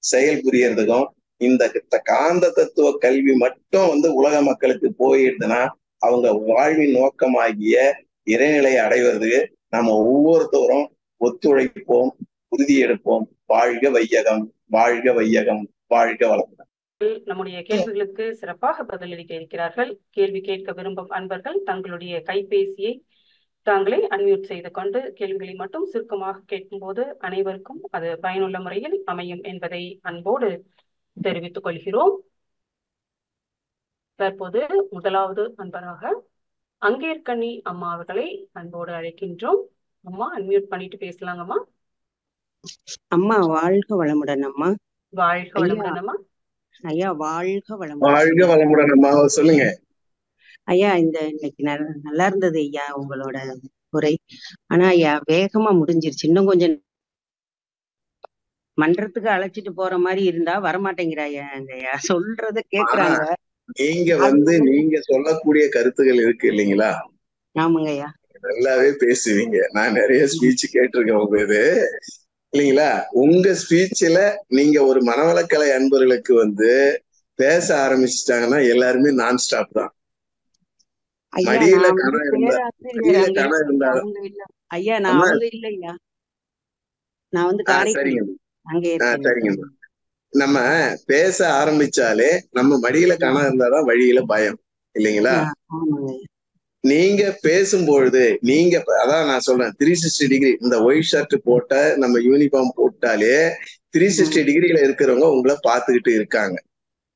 செயல் புரியறதுக்கும், இந்த காந்த தத்துவ கல்வி மட்டும் உலக மக்களுக்கு போயிடுதுன்னா அவங்க வாழ்வின் நோக்கமாகிய இறைநிலையை அடைவதற்கு நம்ம ஒவ்வொருத்தரும் ஒத்துழைப்போம், உறுதி எடுப்போம். வாழ்க வையகம், வாழ்க வையகம், வாழ்க வளமுடன். நம்முடைய கேள்விகளுக்கு சிறப்பாக பதிலளிக்க இருக்கிறார்கள். கேள்வி கேட்க விரும்பும் அன்பர்கள் தங்களுடைய கைபேசியை தாங்களே அன்மியூட் செய்து கொண்டு கேள்விகளை மட்டும் சுருக்கமாக கேட்கும் போது அனைவருக்கும் அது பயனுள்ள முறையில் அமையும் என்பதை அன்போடு தெரிவித்துக் கொள்கிறோம். தற்போது முதலாவது அன்பராக அங்கேற்கண்ணி அம்மா அவர்களை அன்போடு அழைக்கின்றோம். அம்மா அன்மியூட் பண்ணிட்டு பேசலாங்கம்மா. அம்மா வாழ்க வளமுடன் அம்மா. வாழ்க வளமுடன் அம்மா. ஐயா வாழ்க வளமுடன். வாழ்க வளமுடன் அம்மா, சொல்லுங்க ஐயா. இன்னைக்கு நல்லா இருந்தது ஐயா உங்களோட உரை. ஆனா ஐயா வேகமா முடிஞ்சிருச்சு. இன்னும் கொஞ்சம் மன்றத்துக்கு அழைச்சிட்டு போற மாதிரி இருந்தா வரமாட்டேங்கிறாயா ஐயா, சொல்றத கேக்குறாங்க. நீங்க சொல்லக்கூடிய கருத்துகள் இருக்கு இல்லைங்களா? ஆமாங்க ஐயா, நல்லாவே பேசுவீங்க. நான் நிறைய ஸ்பீச் கேட்டிருக்கேன் உங்க இது இல்லைங்களா. உங்க ஸ்பீச்ல நீங்க ஒரு மனவளக்கலை அன்பர்களுக்கு பேச ஆரம்பிச்சுட்டாங்கன்னா எல்லாருமே நான் ஸ்டாப் தான். மடியில கணம் இருந்தாலும் ஐயா நான் அவங்க இல்ல ஐயா, நான் சரிங்க சரிங்க. நம்ம பேச ஆரம்பிச்சாலே நம்ம மடியில கணம் இருந்தாதான் வழியில பயம் இல்லைங்களா. நீங்க பேசும்பொழுது அதான் நான் சொல்றேன் 360 டிகிரி. இந்த ஒயிட் ஷர்ட் போட்ட நம்ம யூனிஃபார்ம் போட்டாலே 360 டிகிரியில இருக்கிறவங்க உங்களை பார்த்துக்கிட்டு இருக்காங்க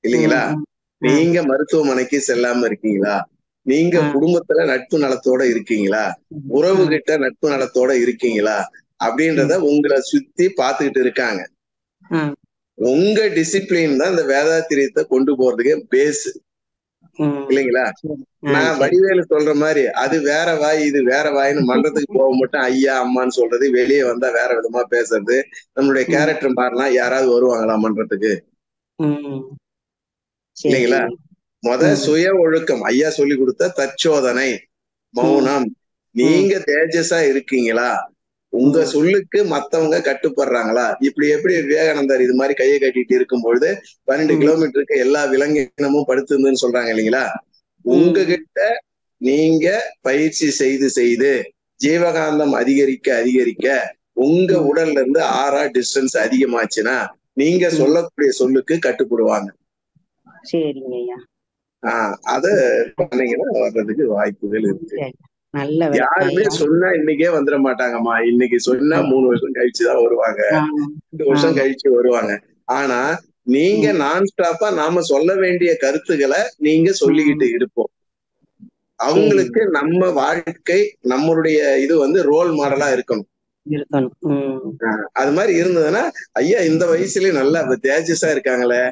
இல்லைங்களா. நீங்க மருத்துவமனைக்கு செல்லாம இருக்கீங்களா, நீங்க குடும்பத்துல நட்பு நலத்தோட இருக்கீங்களா, உறவு கிட்ட நட்பு நலத்தோட இருக்கீங்களா அப்படின்றத உங்களை சுத்தி பார்த்துக்கிட்டு இருக்காங்க. உங்க டிசிப்ளின் தான் இந்த வேதாத்திரியத்தை கொண்டு போறதுக்கு பேஸ் இல்லைங்களா. நான் வடிவேலு சொல்ற மாதிரி அது வேற வாய் இது வேற வாயின்னு மன்றத்துக்கு போக மட்டும் ஐயா அம்மான்னு சொல்றது, வெளியே வந்தா வேற விதமா பேசுறது, நம்மளுடைய கேரக்டர் மாறினா யாராவது வருவாங்களா மன்றத்துக்கு இல்லைங்களா. சுய ஒழுக்கம் ஐயா சொல்லி கொடுத்த தற்சோதனை, மௌனம். நீங்க தேஜஸா இருக்கீங்களா, உங்க சொல்லுக்கு மத்தவங்க கட்டுப்படுறாங்களா. இப்படி எப்படி விவேகானந்தர் இது மாதிரி கையை கட்டிட்டு இருக்கும் பொழுது 12 கிலோமீட்டருக்கு எல்லா விலங்கினமும் படுத்துருந்துன்னு சொல்றாங்க இல்லைங்களா. உங்ககிட்ட நீங்க பயிற்சி செய்து ஜீவகாந்தம் அதிகரிக்க உங்க உடல்ல இருந்து 6 டிஸ்டன்ஸ் அதிகமாச்சுன்னா நீங்க சொல்லக்கூடிய சொல்லுக்கு கட்டுப்படுவாங்க. அத பண்ணீங்கன்னா வர்றதுக்கு வாய்ப்புகள் இருக்கு. யாருமே சொன்னா இன்னைக்கே வந்துட மாட்டாங்கம்மா. இன்னைக்கு சொன்னா 3 வருஷம் கழிச்சுதான் வருவாங்க, 2 வருஷம் கழிச்சு வருவாங்க. ஆனா நீங்க நான் ஸ்டாப்பா நாம சொல்ல வேண்டிய கருத்துக்களை நீங்க சொல்லிக்கிட்டு இருப்போம். அவங்களுக்கு நம்ம வாழ்க்கை நம்மளுடைய இது ரோல் மாடலா இருக்கணும். அது மாதிரி இருந்ததுன்னா ஐயா இந்த வயசுலயே நல்லா தேஜஸா இருக்காங்களே,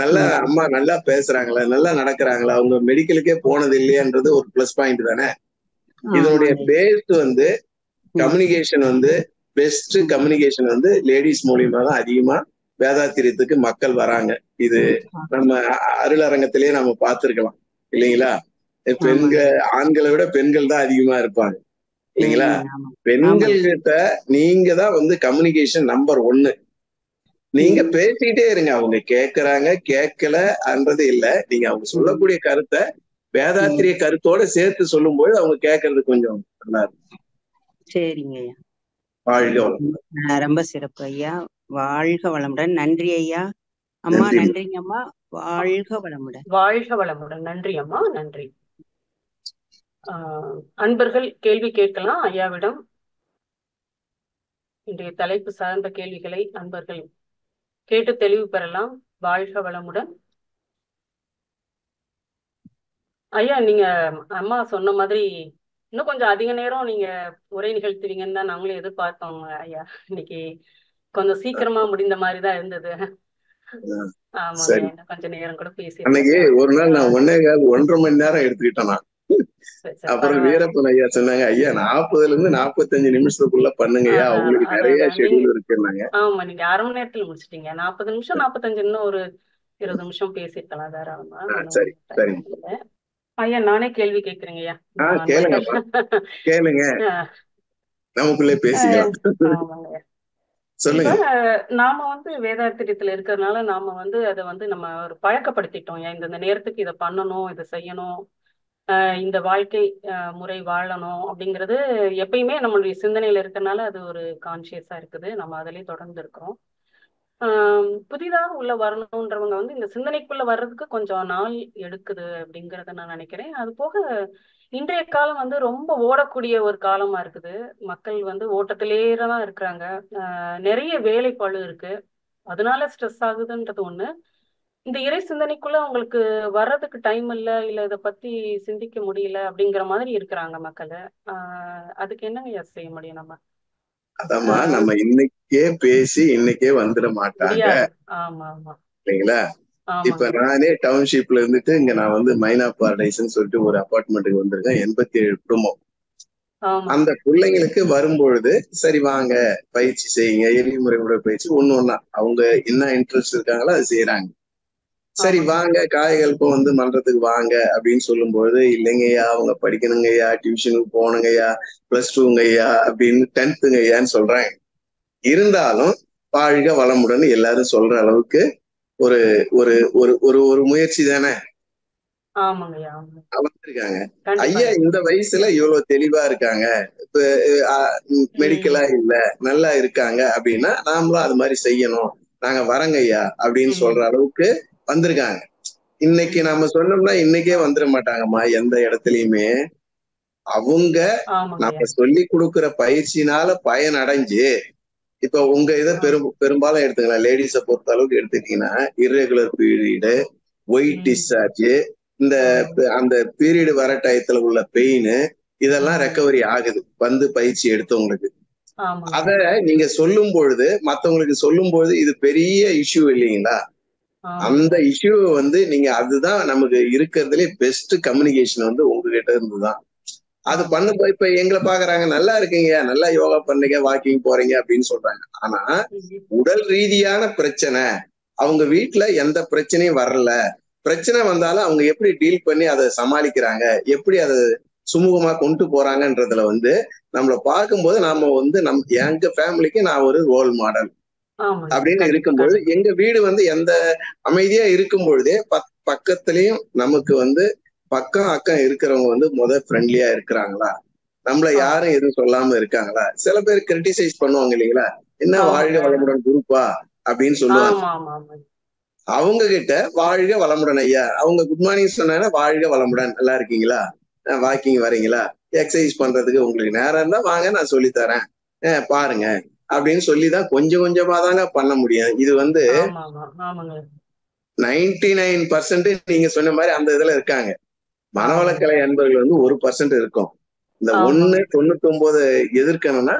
நல்லா அம்மா நல்லா பேசுறாங்களே, நல்லா நடக்கிறாங்களா, அவங்க மெடிக்கலுக்கே போனது இல்லையான்றது ஒரு பிளஸ் பாயிண்ட் தானே. இதனுடைய face communication best communication ladies மூலியமா தான் அதிகமா வேதாத்திரியத்துக்கு மக்கள் வராங்க. இது நம்ம அருளரங்கத்திலேயே நம்ம பார்த்திருக்கலாம் இல்லைங்களா. ஆண்களை விட பெண்கள் தான் அதிகமா இருப்பாங்க இல்லைங்களா. பெண்கள் கிட்ட நீங்க தான் கம்யூனிகேஷன் நம்பர் 1. நீங்க பேசிட்டே இருங்க, அவங்க கேக்குறாங்க கேட்கலன்றது இல்ல, நீங்க அவங்க சொல்லக்கூடிய கருத்தை வேதாத்திரிய கருத்தோட சேர்த்து சொல்லும்போது அவங்க கேட்கறது கொஞ்சம் நல்லா இருக்கும். சரிங்க ஐயா. வாழ்க வளமுடன். ரொம்ப சிறப்பு ஐயா. வாழ்க வளமுடன். நன்றி ஐயா. அம்மா நன்றி. நன்றிங்க அம்மா. வாழ்க வளமுடன். வாழ்க வளமுடன். நன்றி அம்மா, நன்றி. அன்பர்கள் கேள்வி கேட்கலாம் ஐயாவிடம். இன்றைய தலைப்பு சார்ந்த கேள்விகளை அன்பர்கள் கேட்டு தெளிவு பெறலாம். வாழ்க வளமுடன். ஐயா, நீங்க அம்மா சொன்ன மாதிரி இன்னும் கொஞ்சம் அதிக நேரம் நீங்க உரை நிகழ்த்துவீங்கன்னு தான் நாங்களும் எதிர்பார்த்தோம் ஐயா. இன்னைக்கு கொஞ்சம் சீக்கிரமா முடிந்த மாதிரிதான் இருந்தது. ஆமாங்க, கொஞ்சம் நேரம் கூட பேசி அன்னைக்கு ஒரு நாள் நான் 1.5 மணி நேரம் எடுத்துக்கிட்டேன் நான். அப்புறம் வீரப்பன் ஐயா சொன்னாங்க, ஐயா 40ல இருந்து 45 நிமிஷத்துக்குள்ள பண்ணுங்கய்யா, அவங்களுக்கு நிறைய ஷெட்யூல் இருக்குன்னாங்க. ஆமா, நீங்க 1/2 மணி நேரத்துல முடிச்சிட்டீங்க. 40 நிமிஷம் 45 இன்னும் ஒரு 20 நிமிஷம் பேசிருக்கலாம் தாராளமா. சரி சரி ஐயா, நானே கேள்வி கேக்குறேங்க ஐயா. கேளுங்க, நமக்குள்ளே பேசிக்கலாம். இப்ப நாம வேதாத்திரியத்துல இருக்கிறதுனால நாம அதை நம்ம ஒரு பழக்கப்படுத்திட்டோம். இந்த நேரத்துக்கு இதை பண்ணணும், இதை செய்யணும், இந்த வாழ்க்கை முறை வாழணும் அப்படிங்கிறது எப்பயுமே நம்மளுடைய சிந்தனையில இருக்கறனால அது ஒரு கான்சியஸா இருக்குது. நம்ம அதிலே தொடர்ந்து இருக்கிறோம். புதிதாக உள்ள வரணுன்றவங்க இந்த சிந்தனைக்குள்ள வர்றதுக்கு கொஞ்சம் நாள் எடுக்குது அப்படிங்கறத நான் நினைக்கிறேன். அது போக இன்றைய காலம் ரொம்ப ஓடக்கூடிய ஒரு காலமா இருக்குது. மக்கள் ஓட்டத்திலேதான் இருக்கிறாங்க. நிறைய வேலைப்பளு இருக்கு, அதனால ஸ்ட்ரெஸ் ஆகுதுன்றது ஒண்ணு. இந்த இறை சிந்தனைக்குள்ள அவங்களுக்கு வர்றதுக்கு டைம் இல்ல இதை பத்தி சிந்திக்க முடியல அப்படிங்கிற மாதிரி இருக்கிறாங்க மக்கள். அதுக்கு என்னங்க செய்ய முடியும் நம்ம? அதாம்மா, நம்ம இன்னைக்கே பேசி இன்னைக்கே வந்துட மாட்டாங்க இல்லைங்களா? இப்ப நானே டவுன்ஷிப்ல இருந்துட்டு இங்க நான் மைனா பாரடைஸ்ன்னு சொல்லிட்டு ஒரு அபார்ட்மெண்ட்டுக்கு வந்திருக்கேன். 87 குடும்பம். அந்த பிள்ளைங்களுக்கு வரும்பொழுது சரி வாங்க பயிற்சி செய்யுங்க, எளிமுறை உடற்பயிற்சி ஒண்ணா அவங்க என்ன இன்ட்ரெஸ்ட் இருக்காங்களோ அதை செய்யறாங்க. சரி வாங்க காய்களுக்கும் மன்றத்துக்கு வாங்க அப்படின்னு சொல்லும்போது, இல்லைங்கய்யா அவங்க படிக்கணுங்கய்யா, டியூஷனுக்கு போகணுங்கய்யா, +2ங்கய்யா அப்படின்னு 10ங்கய்யான்னு சொல்றாங்க. இருந்தாலும் வாழ்க வளமுடன் எல்லாரும் சொல்ற அளவுக்கு ஒரு ஒரு ஒரு ஒரு ஒரு முயற்சி தானே வந்திருக்காங்க. ஐயா இந்த வயசுல இவ்வளவு தெளிவா இருக்காங்க, இப்ப மெடிக்கலா இல்ல நல்லா இருக்காங்க அப்படின்னா நாமளும் அது மாதிரி செய்யணும், நாங்க வரங்கய்யா அப்படின்னு சொல்ற அளவுக்கு வந்திருக்காங்க. இன்னைக்கு நாம சொன்னோம்னா இன்னைக்கே வந்துட மாட்டாங்கம்மா எந்த இடத்துலயுமே. அவங்க நம்ம சொல்லி கொடுக்குற பயிற்சினால பயன் அடைஞ்சு இப்ப உங்க இதை பெரும்பாலும் எடுத்துக்கலாம். லேடிஸை பொறுத்த அளவுக்கு எடுத்துட்டீங்கன்னா இர்ரெகுலர் பீரியடு, ஒயிட் டிஸ்சார்ஜ், இந்த அந்த பீரியடு வர டயத்துல உள்ள பெயின், இதெல்லாம் ரெக்கவரி ஆகுது பயிற்சி எடுத்தவங்களுக்கு. அத நீங்க சொல்லும் பொழுது மத்தவங்களுக்கு சொல்லும் பொழுது இது பெரிய இஷ்யூ இல்லைங்களா? அந்த இஷ்யூ நீங்க அதுதான் நமக்கு இருக்கிறதுலே பெஸ்ட் கம்யூனிகேஷன் உங்ககிட்ட இருந்துதான். அது பண்ணும்போது இப்ப எங்களை பாக்குறாங்க, நல்லா இருக்கீங்க, நல்லா யோகா பண்ணீங்க, வாக்கிங் போறீங்க அப்படின்னு சொல்றாங்க. ஆனா உடல் ரீதியான பிரச்சனை, அவங்க வீட்டுல எந்த பிரச்சனையும் வரல, பிரச்சனை வந்தாலும் அவங்க எப்படி டீல் பண்ணி அதை சமாளிக்கிறாங்க, எப்படி அதை சுமூகமா கொண்டு போறாங்கன்றதுல நம்மளை பார்க்கும்போது நாம எங்க ஃபேமிலிக்கு நான் ஒரு ரோல் மாடல் அப்படின்னு இருக்கும்போது, எங்க வீடு எந்த அமைதியா இருக்கும் பொழுதே பக்கத்துலயும் நமக்கு பக்கம் அக்கம் இருக்கிறவங்க ஃப்ரெண்ட்லியா இருக்கிறாங்களா, நம்மள யாரும் எதுவும் சொல்லாம இருக்காங்களா? சில பேர் கிரிட்டிசைஸ் பண்ணுவாங்க இல்லைங்களா, என்ன வாழ்க வளமுடன் குரூப்பா அப்படின்னு சொல்லுவாங்க. அவங்க கிட்ட வாழ்க வளமுடன் ஐயா, அவங்க குட் மார்னிங் சொன்னாங்கன்னா வாழ்க வளமுடன், நல்லா இருக்கீங்களா, வாக்கிங் வரீங்களா, எக்ஸசைஸ் பண்றதுக்கு உங்களுக்கு நேரம் இருந்தா வாங்க நான் சொல்லித்தரேன், பாருங்க அப்படின்னு சொல்லிதான் கொஞ்சம் கொஞ்சமா தாங்க பண்ண முடியும். இது 99% நீங்க சொன்ன மாதிரி அந்த இதுல இருக்காங்க. மனவளக்கலை அன்பர்கள் 1% இருக்கும். இந்த 199 எதிர்க்கணும்னா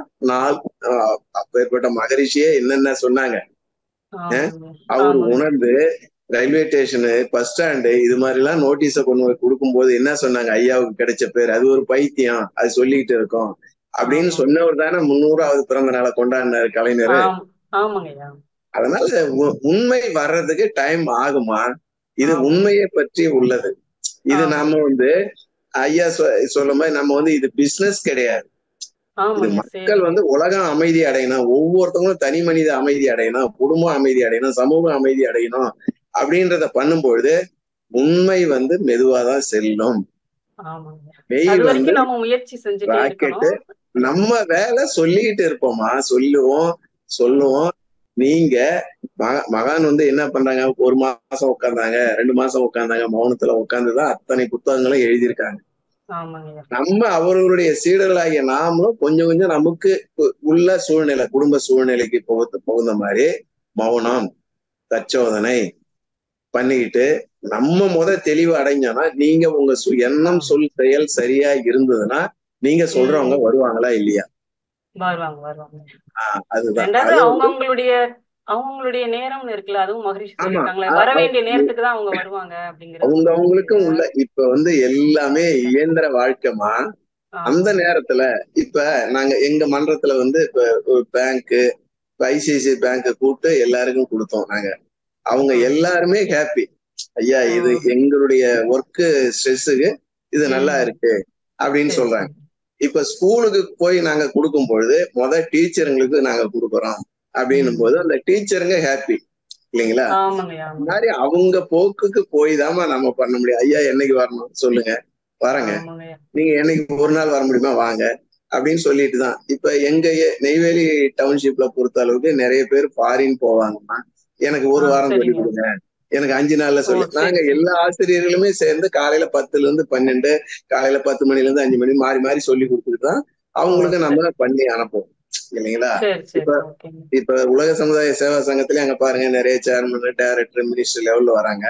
அப்பேற்பட்ட மகரிஷியே என்னென்ன சொன்னாங்க அவர் உணர்ந்து ரயில்வே ஸ்டேஷனு, பஸ் ஸ்டாண்டு இது மாதிரி எல்லாம் நோட்டீஸ கொண்டு போய் கொடுக்கும் போது என்ன சொன்னாங்க, ஐயாவுக்கு கிடைச்ச பேர் அது ஒரு பைத்தியம், அது சொல்லிக்கிட்டு இருக்கோம் அப்படின்னு சொன்னவர் தானே 300வது பிறந்த நாளை கொண்டாடினாரு கலைஞர். அதனால உண்மை வர்றதுக்கு டைம் ஆகுமா, இது உண்மையை பற்றி உள்ளது. இது நாம ஐயா சொல்ல மாதிரி நம்ம இது பிசினஸ் கிடையாது. இது மக்கள் உலகம் அமைதி அடையணும், ஒவ்வொருத்தவங்களும் தனி மனித அமைதி அடையணும், குடும்பம் அமைதி அடையணும், சமூகம் அமைதி அடையணும் அப்படின்றத பண்ணும்பொழுது உண்மை மெதுவாதான் செல்லும். ஆமாங்க. மெய் அது வந்து வரைக்கும் நம்ம முயற்சி செஞ்சுட்டே ராக்கெட்டு. இருக்கணும். நம்ம வேலை சொல்லிக்கிட்டு இருப்போமா, சொல்லுவோம் ம். சொல்லுவோம். நீங்க மகான் வந்து என்ன பண்றாங்க, 1 மாசம் உட்கார்ந்தாங்க, 2 மாசம் உட்கார்ந்தாங்க, மௌனத்துல உட்கார்ந்துதான் அத்தனை புத்தகங்களும் எழுதியிருக்காங்க. ஆமாங்கய்யா. நம்ம அவர்களுடைய சீடர்களாகிய நாமளும் கொஞ்சம் கொஞ்சம் நமக்கு உள்ள சூழ்நிலை, குடும்ப சூழ்நிலைக்கு புகுந்த மாதிரி மௌனம், தற்சோதனை பண்ணிக்கிட்டு நம்ம தெளிவு அடைஞ்சோம்னா, நீங்க உங்க எண்ணம், ஆமா. சொல், செயல் சரியா இருந்ததுன்னா, நீங்க சொல்றவங்க ம். வருவாங்களா இல்லையா? வருவாங்க. அதுதான். 2வது அது வந்து அவங்களுடைய நேரம்னு இருக்குல்ல, அதுவும் மகரிஷி ஆமா. சொல்லியிருக்காங்களே, வர வேண்டிய நேரத்துக்கு தான் அவங்க வருவாங்க அப்படிங்கிறது அவங்க ஒண்ணு இருக்கு அவங்களுக்கும் இல்லையா? உள்ள இப்ப வந்து எல்லாமே இயந்திர வாழ்க்கைமா. அந்த ஆமாங்க. நேரத்துல இப்ப நாங்க எங்க மன்றத்துல வந்து இப்ப ஒரு பேங்க், ஐசிஐசிஐ பேங்க் கூப்பிட்டு எல்லாருக்கும் கொடுத்தோம் நாங்க. அவங்க எல்லாருமே ஹாப்பி. ஐயா இது ம். எங்களுடைய ஒர்க் ஸ்ட்ரெஸ்ஸுக்கு இது நல்லா ம். இருக்கு அப்படின்னு சரி, சொல்றாங்க. சரி. இப்ப ஸ்கூலுக்கு போய் நாங்க கொடுக்கும் பொழுது டீச்சருங்களுக்கு நாங்க கொடுக்குறோம் அப்படின்னும் போது ம். அந்த டீச்சருங்க ஹாப்பி இல்லைங்களா? ஆமாங்கய்யா, இந்த ஆமாங்க. மாதிரி அவங்க போக்குக்கு போய் தாமா நம்ம பண்ண முடியும். ஐயா என்னைக்கு வரணும் சொல்லுங்க, வரேங்க. ஆமாங்கய்யா. நீங்க என்னைக்கு ஒரு நாள் வர முடியுமா வாங்க அப்படின்னு சொல்லிட்டு தான். இப்ப எங்க நெய்வேலி டவுன்ஷிப்ல பொறுத்த அளவுக்கு நிறைய பேர் ஃபாரின் போவாங்கம்மா. எனக்கு ஒரு வாரம் சொல்லி சரிங்க. கொடுங்க, எனக்கு 5 நாள்ல ஓ, சொல்லி. சரி, நாங்க சரி. எல்லா ஆசிரியர்களுமே சேர்ந்து காலையில 10ல இருந்து 12, காலையில 10 மணில இருந்து 5 மணி மாறி மாறி சொல்லி கொடுத்துட்டு தான் ஓ, அவங்களுக்கு சரி. நம்ம பண்ணி அனுப்புவோம் இல்லைங்களா? சரி. இப்ப ஓகேங்க. இப்ப உலக சமுதாய சேவா சங்கத்திலே அங்க பாருங்க நிறைய சேர்மன், டைரக்டர், மினிஸ்டர் லெவல்ல வராங்க.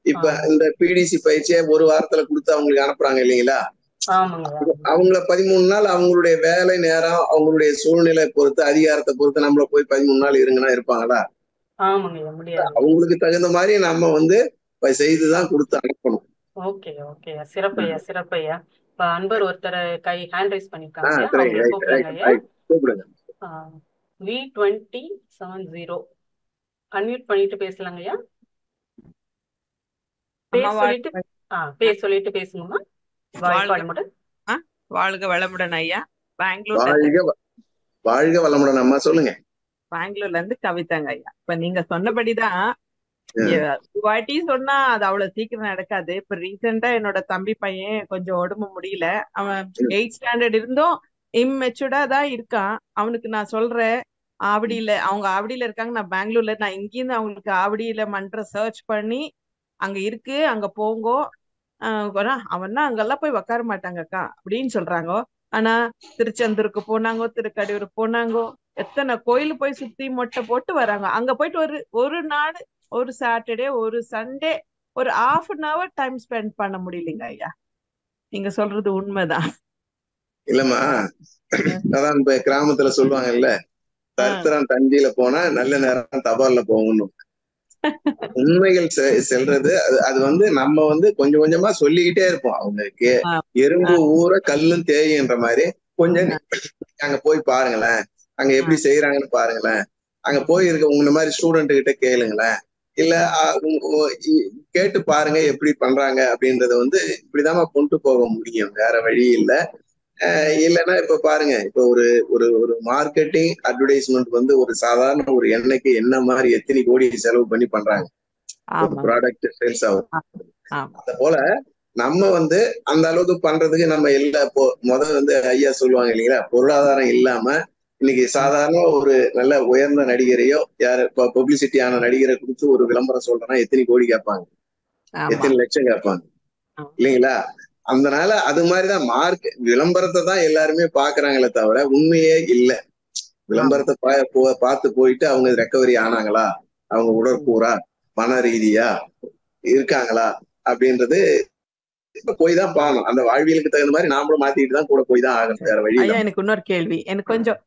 இப்ப ஆமாங்க. இந்த பிடிசி பயிற்சியை ஒரு வாரத்துல கொடுத்து அவங்களுக்கு அனுப்புறாங்க இல்லைங்களா? ஆமாங்கய்யா, ஆமாங்க. அவங்கள 13 நாள் அவங்களுடைய வேலை நேரம், அவங்களுடைய சூழ்நிலை பொறுத்து, அதிகாரத்தை பொறுத்து நம்மள போய் 13 நாள் இருங்கன்னா இருப்பாங்களா? ஆமாங்கய்யா, முடியாது. அவங்களுக்கு தகுந்த மாதிரி நம்ம வந்து செய்துதான் கொடுத்து அனுப்பணும். ஓகேயா. சிறப்பையா. இப்ப அன்பர் ஒருத்தர் ஹேண்ட் ரைஸ் பண்ணிருக்காங்கய்யா, ரைட் அவங்களை ரைட் கூப்பிடுங்க ரைட் ஐயா. ரைட் கூப்பிடுங்க. V2070 அன்மியூட் பண்ணிட்டு பேசலாங்கய்யா. அம்மா பேர் சொல்லிட்டு பேர் சொல்லிட்டு பேசுங்கம்மா. வாழ்க வளமுடன். வாழ்க வளமுடன் ஐயா. பெங்களூர்ல இருந்து வாழ்க வாழ்க வளமுடன் அம்மா, சொல்லுங்க. பெங்களூர்ல இருந்து கவிதாங்க ஐயா. இப்ப நீங்க சொன்னபடிதான் வாட்டி சொன்னா அது அவ்வளவு சீக்கிரம் நடக்காது. இப்ப ரீசெண்டா என்னோட தம்பி பையன் கொஞ்சம் உடம்பு முடியல. அவன் 8th ஸ்டாண்டர்ட் இருந்தும் இம்மெச்சூர்டா தான் இருக்கான். அவனுக்கு நான் சொல்றேன், அவங்க ஆவடியில இருக்காங்க, நான் பெங்களூர்ல. நான் இங்கிருந்து அவங்களுக்கு ஆவடியில மன்றம் சர்ச் பண்ணி அங்க இருக்கு, அங்க போங்கோ. அவன்னா அங்கெல்லாம் போய் உக்கார மாட்டாங்கக்கா அப்படின்னு சொல்றாங்க. ஆனா திருச்செந்தூருக்கு போனாங்கோ, திருக்கடியூருக்கு போனாங்கோ, எத்தனை கோயிலு போய் சுத்தி மொட்டை போட்டு வராங்க. அங்க போயிட்டு ஒரு நாள், ஒரு சாட்டர்டே, ஒரு சண்டே, ஒரு ½ டைம் ஸ்பெண்ட் பண்ண முடியலைங்க ஐயா. நீங்க சொல்றது உண்மைதான். இல்லம்மா, அதான் இப்ப கிராமத்துல சொல்லுவாங்கல்ல, தரித்திரம் தந்தியில போனா நல்ல நேரம் தபால்ல போகணும். உண்மைகள் செல்றது அது வந்து நம்ம வந்து கொஞ்சம் கொஞ்சமா சொல்லிக்கிட்டே இருப்போம். அவங்களுக்கு எறும்பு ஊற கல்லும் தேயுன்ற மாதிரி கொஞ்சம் அங்க போய் பாருங்களேன், அங்க எப்படி செய்யறாங்கன்னு பாருங்களேன், அங்க போய் இருக்க உங்க மாதிரி ஸ்டூடெண்ட் கிட்ட கேளுங்களேன், இல்ல கேட்டு பாருங்க எப்படி பண்றாங்க அப்படின்றத வந்து இப்படிதான் கொண்டு போக முடியும், வேற வழி இல்ல. இல்லைன்னா இப்ப பாருங்க, இப்ப ஒரு ஒரு ஒரு மார்க்கெட்டிங் அட்வர்டைஸ்மெண்ட் வந்து ஒரு சாதாரண ஒரு எண்ணெய்க்கு என்ன மாதிரி எத்தனை கோடி செலவு பண்ணி பண்றாங்க ஒரு ப்ராடக்ட் சேல்ஸ் ஆகும். அத போல நம்ம வந்து அந்த அளவுக்கு பண்றதுக்கு நம்ம எல்லா வந்து ஐயா சொல்லுவாங்க இல்லைங்களா, பொருளாதாரம் இல்லாம இன்னைக்கு சாதாரண ஒரு நல்ல உயர்ந்த நடிகரையோ யாரு பப்ளிசிட்டியான நடிகரை கொடுத்து ஒரு விளம்பரம் சொல்றேன்னா எத்தனை கோடி கேட்பாங்க, எத்தனை லட்சம் கேட்பாங்க இல்லைங்களா? அதனால அது மாதிரிதான் விளம்பரத்தை தான் எல்லாருமே பாக்குறாங்களே தவிர உண்மையே இல்லை. விளம்பரத்தை பார்த்து போயிட்டு அவங்க ரெக்கவரி ஆனாங்களா, அவங்க உடற்கூறா மன ரீதியா இருக்காங்களா அப்படின்றது போய் தான் பாக்கணும். அந்த வாழ்வியலுக்கு தகுந்த மாதிரி நாமளும் மாத்திட்டு தான் கூட போய் தான் ஆகணும், வேற வழி இல்லை. எனக்கு இன்னொரு கேள்வி. எனக்கு கொஞ்சம்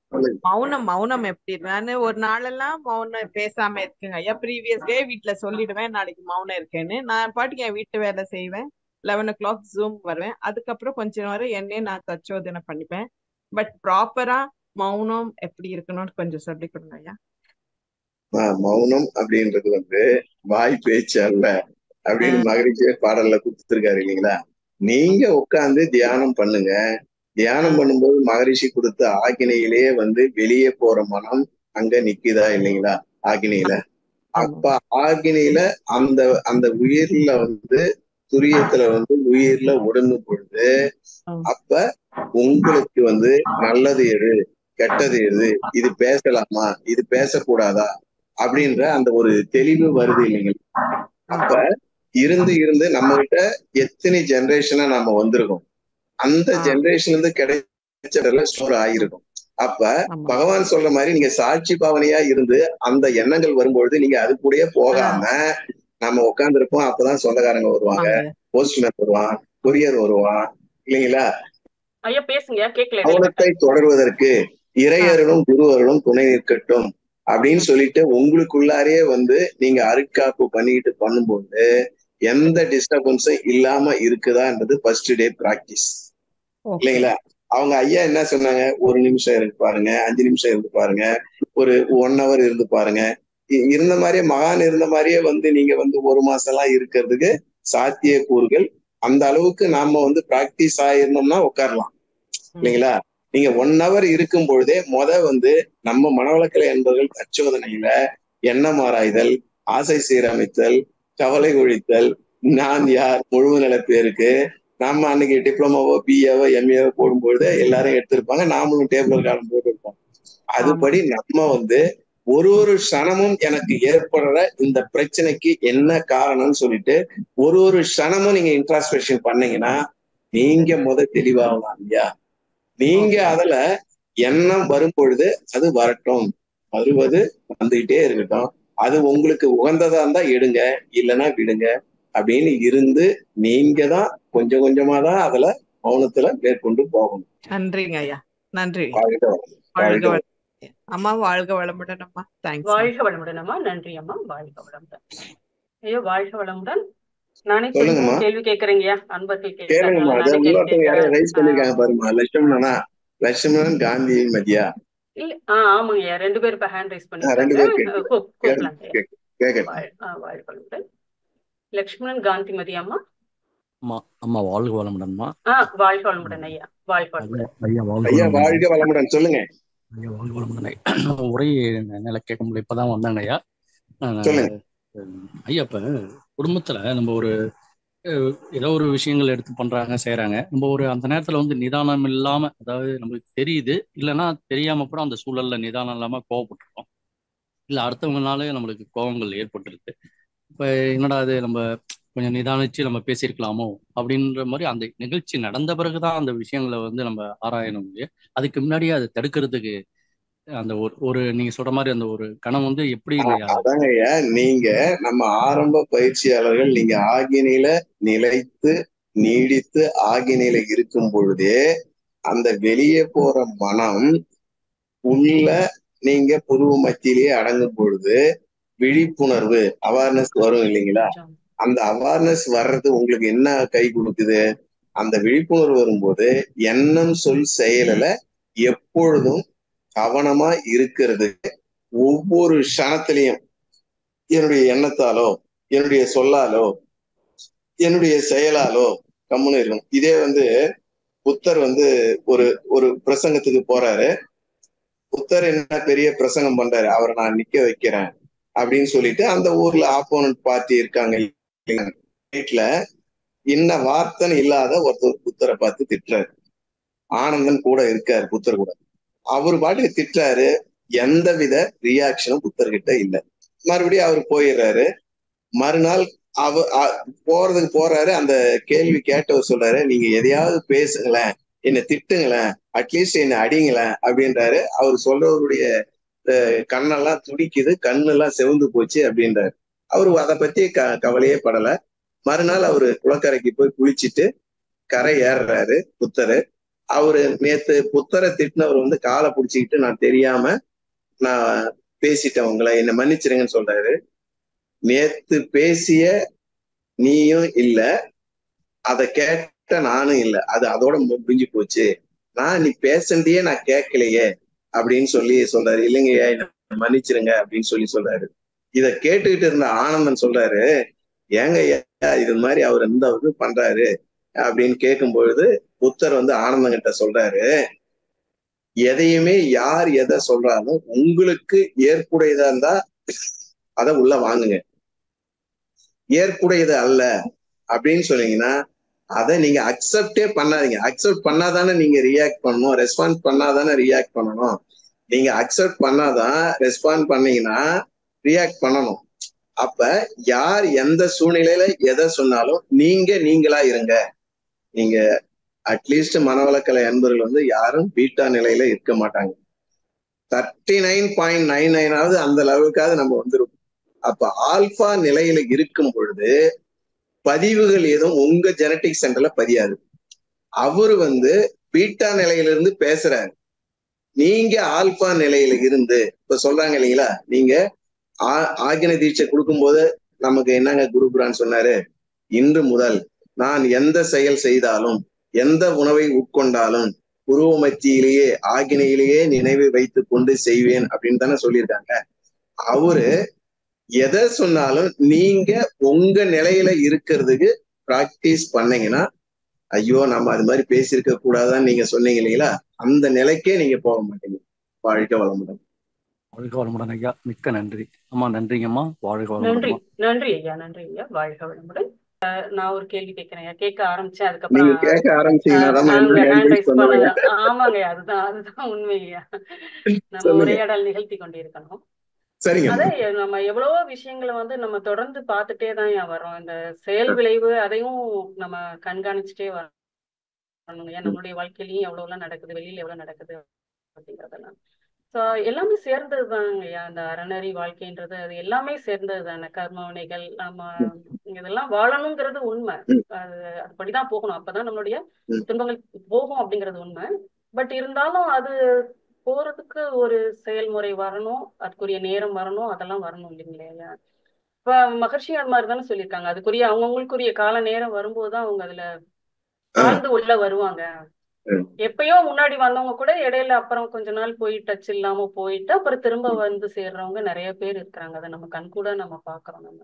மௌனம் எப்படி? நானு ஒரு நாளெல்லாம் மௌனம் பேசாம இருக்குங்க ஐயா. ப்ரீவியஸ் டே வீட்டுல சொல்லிடுவேன் நாளைக்கு மௌனம் இருக்கேன்னு. நான் பாட்டுக்கு என் வீட்டு வேலை செய்வேன். 11 o'clock ஜூம் வருவேன். அதுக்கப்புறம் கொஞ்ச நேரம் என்னையே நான் தச்சோதனை பண்ணிப்பேன். பட் ப்ராப்பரா மௌனம் எப்படி இருக்கணும்னு கொஞ்சம் சொல்லி கொடுங்க ஐயா. மௌனம் அப்படின்றது வந்து வாய் பேச்சு அல்ல அப்படின்னு மகிழ்ச்சியே பாடல்ல கொடுத்துருக்காரு இல்லைங்களா? நீங்க உட்கார்ந்து தியானம் பண்ணுங்க. தியானம் பண்ணும்போது மகரிஷி கொடுத்த ஆக்கினையிலேயே வந்து வெளியே போற மனம் அங்க நிக்குதா இல்லைங்களா? ஆக்கினையில அப்ப ஆக்கினையில அந்த அந்த உயிர்ல வந்து துரியத்துல உயிர்ல ஒடுங்கும் பொழுது அப்ப உங்களுக்கு நல்லது எது கெட்டது எது, இது பேசலாமா இது பேசக்கூடாதா அப்படின்ற அந்த ஒரு தெளிவு வருது இல்லைங்களா. அப்ப இருந்து நம்ம கிட்ட எத்தனை ஜெனரேஷனா நாம வந்திருக்கோம், அந்த ஜெனரேஷன்ல இருந்து கிடைச்சதெல்லாம் ஸ்டோர் ஆகிருக்கும். அப்ப பகவான் சொல்ற மாதிரி நீங்க சாட்சி பாவனையா இருந்து அந்த எண்ணங்கள் வரும்பொழுது நீங்க அது கூடயே போகாம நம்ம உட்கார்ந்துருப்போம். அப்பதான் சொந்தக்காரங்க வருவாங்க, போஸ்ட்மேன் வருவான், கொரியர் வருவான் இல்லைங்களா. ஐயா பேசுங்க, கேட்கல. கவனத்தை தொடர்வதற்கு இறையர்களும் குருவர்களும் துணை நிற்கட்டும் அப்படின்னு சொல்லிட்டு உங்களுக்குள்ளாரே நீங்க அருட்காப்பு பண்ணிட்டு பண்ணும்போது எந்த டிஸ்டர்பன்ஸும் இல்லாம இருக்குதான்றது ஃபர்ஸ்ட் டே பிராக்டிஸ் இல்லைங்களா. அவங்க ஐயா என்ன சொன்னாங்க, 1 நிமிஷம் இருந்து பாருங்க, 5 நிமிஷம் இருந்து பாருங்க, ஒரு 1 hour இருந்து பாருங்க. இருந்த மாதிரியே மகான் இருந்த மாதிரியே நீங்க 1 மாசம் எல்லாம் இருக்கிறதுக்கு சாத்திய கூறுகள் அந்த அளவுக்கு நாம பிராக்டிஸ் ஆயிருந்தோம்னா உட்காரலாம் இல்லைங்களா. நீங்க 1 hour இருக்கும் பொழுதே நம்ம மனவளக்கலை என்பவர்கள் தற்சோதனையில எண்ணம் ஆராய்தல், ஆசை சீரமைத்தல், கவலை ஒழித்தல், நான் யார் முழுநிலை பேருக்கு நாம அன்னைக்கு டிப்ளமோவோ பிஏவோ எம்ஏவோ போடும்பொழுது எல்லாரும் எடுத்திருப்பாங்க, நாமளும் டேபிள் காலம் போட்டிருப்போம். அதுபடி நம்ம ஒரு க்ஷணமும் எனக்கு ஏற்படுற இந்த பிரச்சனைக்கு என்ன காரணம்னு சொல்லிட்டு ஒரு க்ஷணமும் நீங்க இன்ட்ராஸ்பெக்ஷன் பண்ணீங்கன்னா நீங்க தெளிவாகலாம் இல்லையா. நீங்க அதுல எண்ணம் வரும் பொழுது அது வரட்டும், வருவது வந்துகிட்டே இருக்கட்டும், அது உங்களுக்கு உகந்ததா இருந்தா எடுங்க, இல்லைன்னா விடுங்க அப்படின்னு இருந்து நீங்க தான் கொஞ்சம் கொஞ்சமா தான் அதுல மௌனத்துல மேற்கொண்டு போகணும். நன்றிங்க ஐயா, நன்றி. அம்மா வாழ்க வளமுடன் அம்மா. தேங்க்ஸ். வாழ்க வளமுடன் அம்மா. நன்றி அம்மா. வாழ்க வளமுடன் ஐயா. வாழ்க வளமுடன். நானே கேள்வி கேட்கறேங்கய்யா. அன்பர்கள் கேளுங்கம்மா. அதை இன்னொருத்தவங்க யாரையும் ரைஸ் பண்ணிருக்காங்க பாருமா. லட்சுமணன் காந்தி மதியா இல்ல. ஆமாங்கய்யா, 2 பேர் இப்ப ஹேண்ட் ரைஸ் பண்ணிருக்காங்க. வாழ்க வளமுடன். லட்சுமணன் காந்தி மதி அம்மா. அம்மா வாழ்க வளமுடன்மா. வாழ்க வளமுடன் ஐயா. வாழ்க வளமுடன் ஐயா. வாழ்க வளமுடன். சொல்லுங்க ஐயா. வாழ்க வளமுடன். உரை என்னால கேட்க முடியல, இப்பதான் வந்தாங்க ஐயா. ஐயா, இப்ப குடும்பத்துல நம்ம ஏதோ ஒரு விஷயங்கள் எடுத்து பண்றாங்க செய்யறாங்க, நம்ம அந்த நேரத்துல நிதானம் இல்லாம, அதாவது நம்மளுக்கு தெரியுது இல்லைன்னா தெரியாம கூட அந்த சூழல்ல நிதானம் இல்லாம கோவப்பட்டுருக்கோம், இல்ல அடுத்தவங்கனாலே நம்மளுக்கு கோபங்கள் ஏற்பட்டுருக்கு. இப்ப என்னடா அது, நம்ம கொஞ்சம் நிதானிச்சு நம்ம பேசியிருக்கலாமோ அப்படின்ற மாதிரி அந்த நிகழ்ச்சி நடந்த பிறகுதான் அந்த விஷயங்களை நம்ம ஆராயணும் இல்லையா. அதுக்கு முன்னாடியே அதை தடுக்கிறதுக்கு அந்த ஒரு நீங்க சொல்ற மாதிரி அந்த ஒரு கணம் எப்படி அதாங்க ஐயா. நீங்க நம்ம ஆரம்ப பயிற்சியாளர்கள் நீங்க ஆகினில நிலைத்து நீடித்து ஆகினில இருக்கும் பொழுதே அந்த வெளியே போற மனம் உள்ள நீங்க புருவ மத்தியிலேயே அடங்கும் பொழுது விழிப்புணர்வு அவேர்னஸ் வரும் இல்லைங்களா. அந்த அவேர்னஸ் வர்றது உங்களுக்கு என்ன கை கொடுக்குது, அந்த விழிப்புணர்வு வரும்போது எண்ணம் சொல் செயலில் எப்பொழுதும் கவனமா இருக்கிறது. ஒவ்வொரு க்ஷணத்திலையும் என்னுடைய எண்ணத்தாலோ என்னுடைய சொல்லாலோ என்னுடைய செயலாலோ கம்முன்னு இருக்கும். இதே புத்தர் ஒரு பிரசங்கத்துக்கு போறாரு. புத்தர் என்ன பெரிய பிரசங்கம் பண்றாரு, அவரை நான் நிக்க வைக்கிறேன் அப்படின்னு சொல்லிட்டு அந்த ஊர்ல ஆப்போனன்ட் பார்ட்டி இருக்காங்க வீட்டுல இன்ன வார்த்தைன்னு இல்லாத ஒருத்தர் புத்தரை பார்த்து திட்டுறாரு. ஆனந்தன் கூட இருக்காரு புத்தர் கூட. அவரு பாட்டுக்கு திட்டுறாரு, எந்தவித ரியாக்ஷனும் புத்தர்கிட்ட இல்லை. மறுபடியும் அவர் போயிடுறாரு. மறுநாள் போறதுக்கு போறாரு. அந்த கேள்வி கேட்டவர் சொல்றாரு, நீங்க எதையாவது பேசுங்களேன், என்னை திட்டுங்களேன், அட்லீஸ்ட் என்னை அடிங்களேன் அப்படின்றாரு. அவர் சொல்றவருடைய கண்ணெல்லாம் துடிக்குது, கண்ணெல்லாம் செவந்து போச்சு அப்படின்றாரு. அவரு அதை பத்தி கவலையே படல. மறுநாள் அவரு குளக்கரைக்கு போய் குளிச்சுட்டு கரை ஏறுறாரு புத்தரு. அவரு நேத்து புத்தரை திட்டினவர் காலை பிடிச்சிக்கிட்டு, நான் தெரியாம நான் பேசிட்டேன், உங்களை என்னை மன்னிச்சிருங்கன்னு சொல்றாரு. நேத்து பேசிய நீயும் இல்ல, அதை கேட்ட நானும் இல்லை, அது அதோட முடிஞ்சு போச்சு, நீ பேசண்டியே நான் கேட்கலையே அப்படின்னு சொல்றாரு. இல்லைங்கய்யா என்னை மன்னிச்சிருங்க அப்படின்னு சொல்றாரு. இத கேட்டுக்கிட்டு இருந்த ஆனந்தன் சொல்றாரு, ஏங்க ஐயா இது மாதிரி அவர் எந்த பண்றாரு அப்படின்னு கேட்கும் பொழுது புத்தர் ஆனந்தன் கிட்ட சொல்றாரு, எதையுமே யார் எதை சொல்றாலும் உங்களுக்கு ஏற்புடையதா இருந்தா அதை உள்ள வாங்குங்க, ஏற்புடையது அல்ல அப்படின்னு சொன்னீங்கன்னா அதை நீங்க அக்செப்டே பண்ணாதீங்க. அக்செப்ட் பண்ணாதானே நீங்க ரியாக்ட் பண்ணணும், ரெஸ்பாண்ட் பண்ணாதானே ரியாக்ட் பண்ணணும். நீங்க அக்செப்ட் பண்ணாதான் ரெஸ்பாண்ட் பண்ணீங்கன்னா ரியாக்ட் பண்ணணும். அப்ப யார் எந்த சூழ்நிலையில எதை சொன்னாலும் நீங்களா இருங்க. நீங்க அட்லீஸ்ட் மனவளக்கலை அன்பர்கள் வந்து யாரும் பீட்டா நிலையில இருக்க மாட்டாங்க. 39.99 அந்த அளவுக்காவது நம்ம வந்துருக்கும். அப்ப ஆல்பா நிலையில இருக்கும் பொழுது பதிவுகள் எதுவும் உங்க ஜெனட்டிக் சென்டர்ல பதியாது. அவரு வந்து பீட்டா நிலையிலிருந்து பேசுறாரு, நீங்க ஆல்பா நிலையில இருந்து இப்ப சொல்றாங்க இல்லைங்களா, நீங்க ஆக்ஞ தீட்சை கொடுக்கும் போது நமக்கு என்னங்க குருபுரான் சொன்னாரு, இன்று முதல் நான் எந்த செயல் செய்தாலும் எந்த உணவை உட்கொண்டாலும் உருவ மத்தியிலேயே ஆக்ஞையிலேயே நினைவை வைத்து கொண்டு செய்வேன் அப்படின்னு தானே சொல்லியிருக்காங்க. அவரு எதை சொன்னாலும் நீங்க உங்க நிலையில இருக்கிறதுக்கு பிராக்டிஸ் பண்ணீங்கன்னா, ஐயோ நம்ம அது மாதிரி பேசியிருக்க கூடாதான்னு நீங்க சொன்னீங்க இல்லைங்களா, அந்த நிலைக்கே நீங்க போக மாட்டீங்க. வாழ்க வளமுடன். வாழ்க வளமுடன் ஐயா, மிக்க நன்றி. அம்மா நன்றிங்கம்மா, வாழ்க நன்றி. வளமுடன். நன்றி ஐயா, நன்றி ஐயா, வாழ்க வளமுடன். நான் ஒரு கேள்வி கேட்கிறேன் ஐயா. கேட்க ஆரம்பிச்சேன், நீங்க அதுக்கப்புறம் கேட்க ஆரம்பிச்சீங்கன்னா அங்க ஹேண்ட் ரைஸ் பண்ண. பண்ணுவாங்க. ஆமாங்க, அதுதான் உண்மை ஐயா. நம்ம சொல்லுங்க. உரையாடல் நிகழ்த்தி கொண்டிருக்கணும். சரிங்க. அதே நம்ம எவ்வளவோ விஷயங்களை வந்து நம்ம தொடர்ந்து பார்த்துட்டே தான் வரோம். இந்த செயல் விளைவு அதையும் நம்ம கண்காணிச்சுட்டே வரணும். நம்மளுடைய வாழ்க்கையிலயும் எவ்வளவுலாம் நடக்குது, வெளியில எவ்வளவு நடக்குது அப்படிங்கறதெல்லாம். எல்லாமே சேர்ந்தது தாங்கய்யா. அந்த அறநெறி வாழ்க்கைன்றது அது எல்லாமே சேர்ந்தது தானே. கர்ம வினைகள் நம்ம இதெல்லாம் வாழணுங்கிறது உண்மை. அதுபடிதான் போகணும், அப்பதான் நம்மளுடைய துன்பங்கள் போகும் அப்படிங்கிறது உண்மை. பட் இருந்தாலும் அது போறதுக்கு ஒரு செயல்முறை வரணும், அதுக்குரிய நேரம் வரணும், அதெல்லாம் வரணும் இல்லைங்களா. இப்ப மகர்ஷி அது மாதிரி தானே சொல்லியிருக்காங்க, அதுக்குரிய அவங்களுக்குரிய கால நேரம் வரும்போதுதான் அவங்க அதுல ஆழ்ந்து உள்ள வருவாங்க. எப்பயோ முன்னாடி வந்தவங்க கூட இடையில அப்புறம் கொஞ்ச நாள் போய் டச் இல்லாம போயிட்டு அப்புறம் திரும்ப வந்து சேர்றவங்க நிறைய பேர் இருக்கிறாங்க. அதை நம்ம கண்கூட நம்ம பாக்குறோம். நம்ம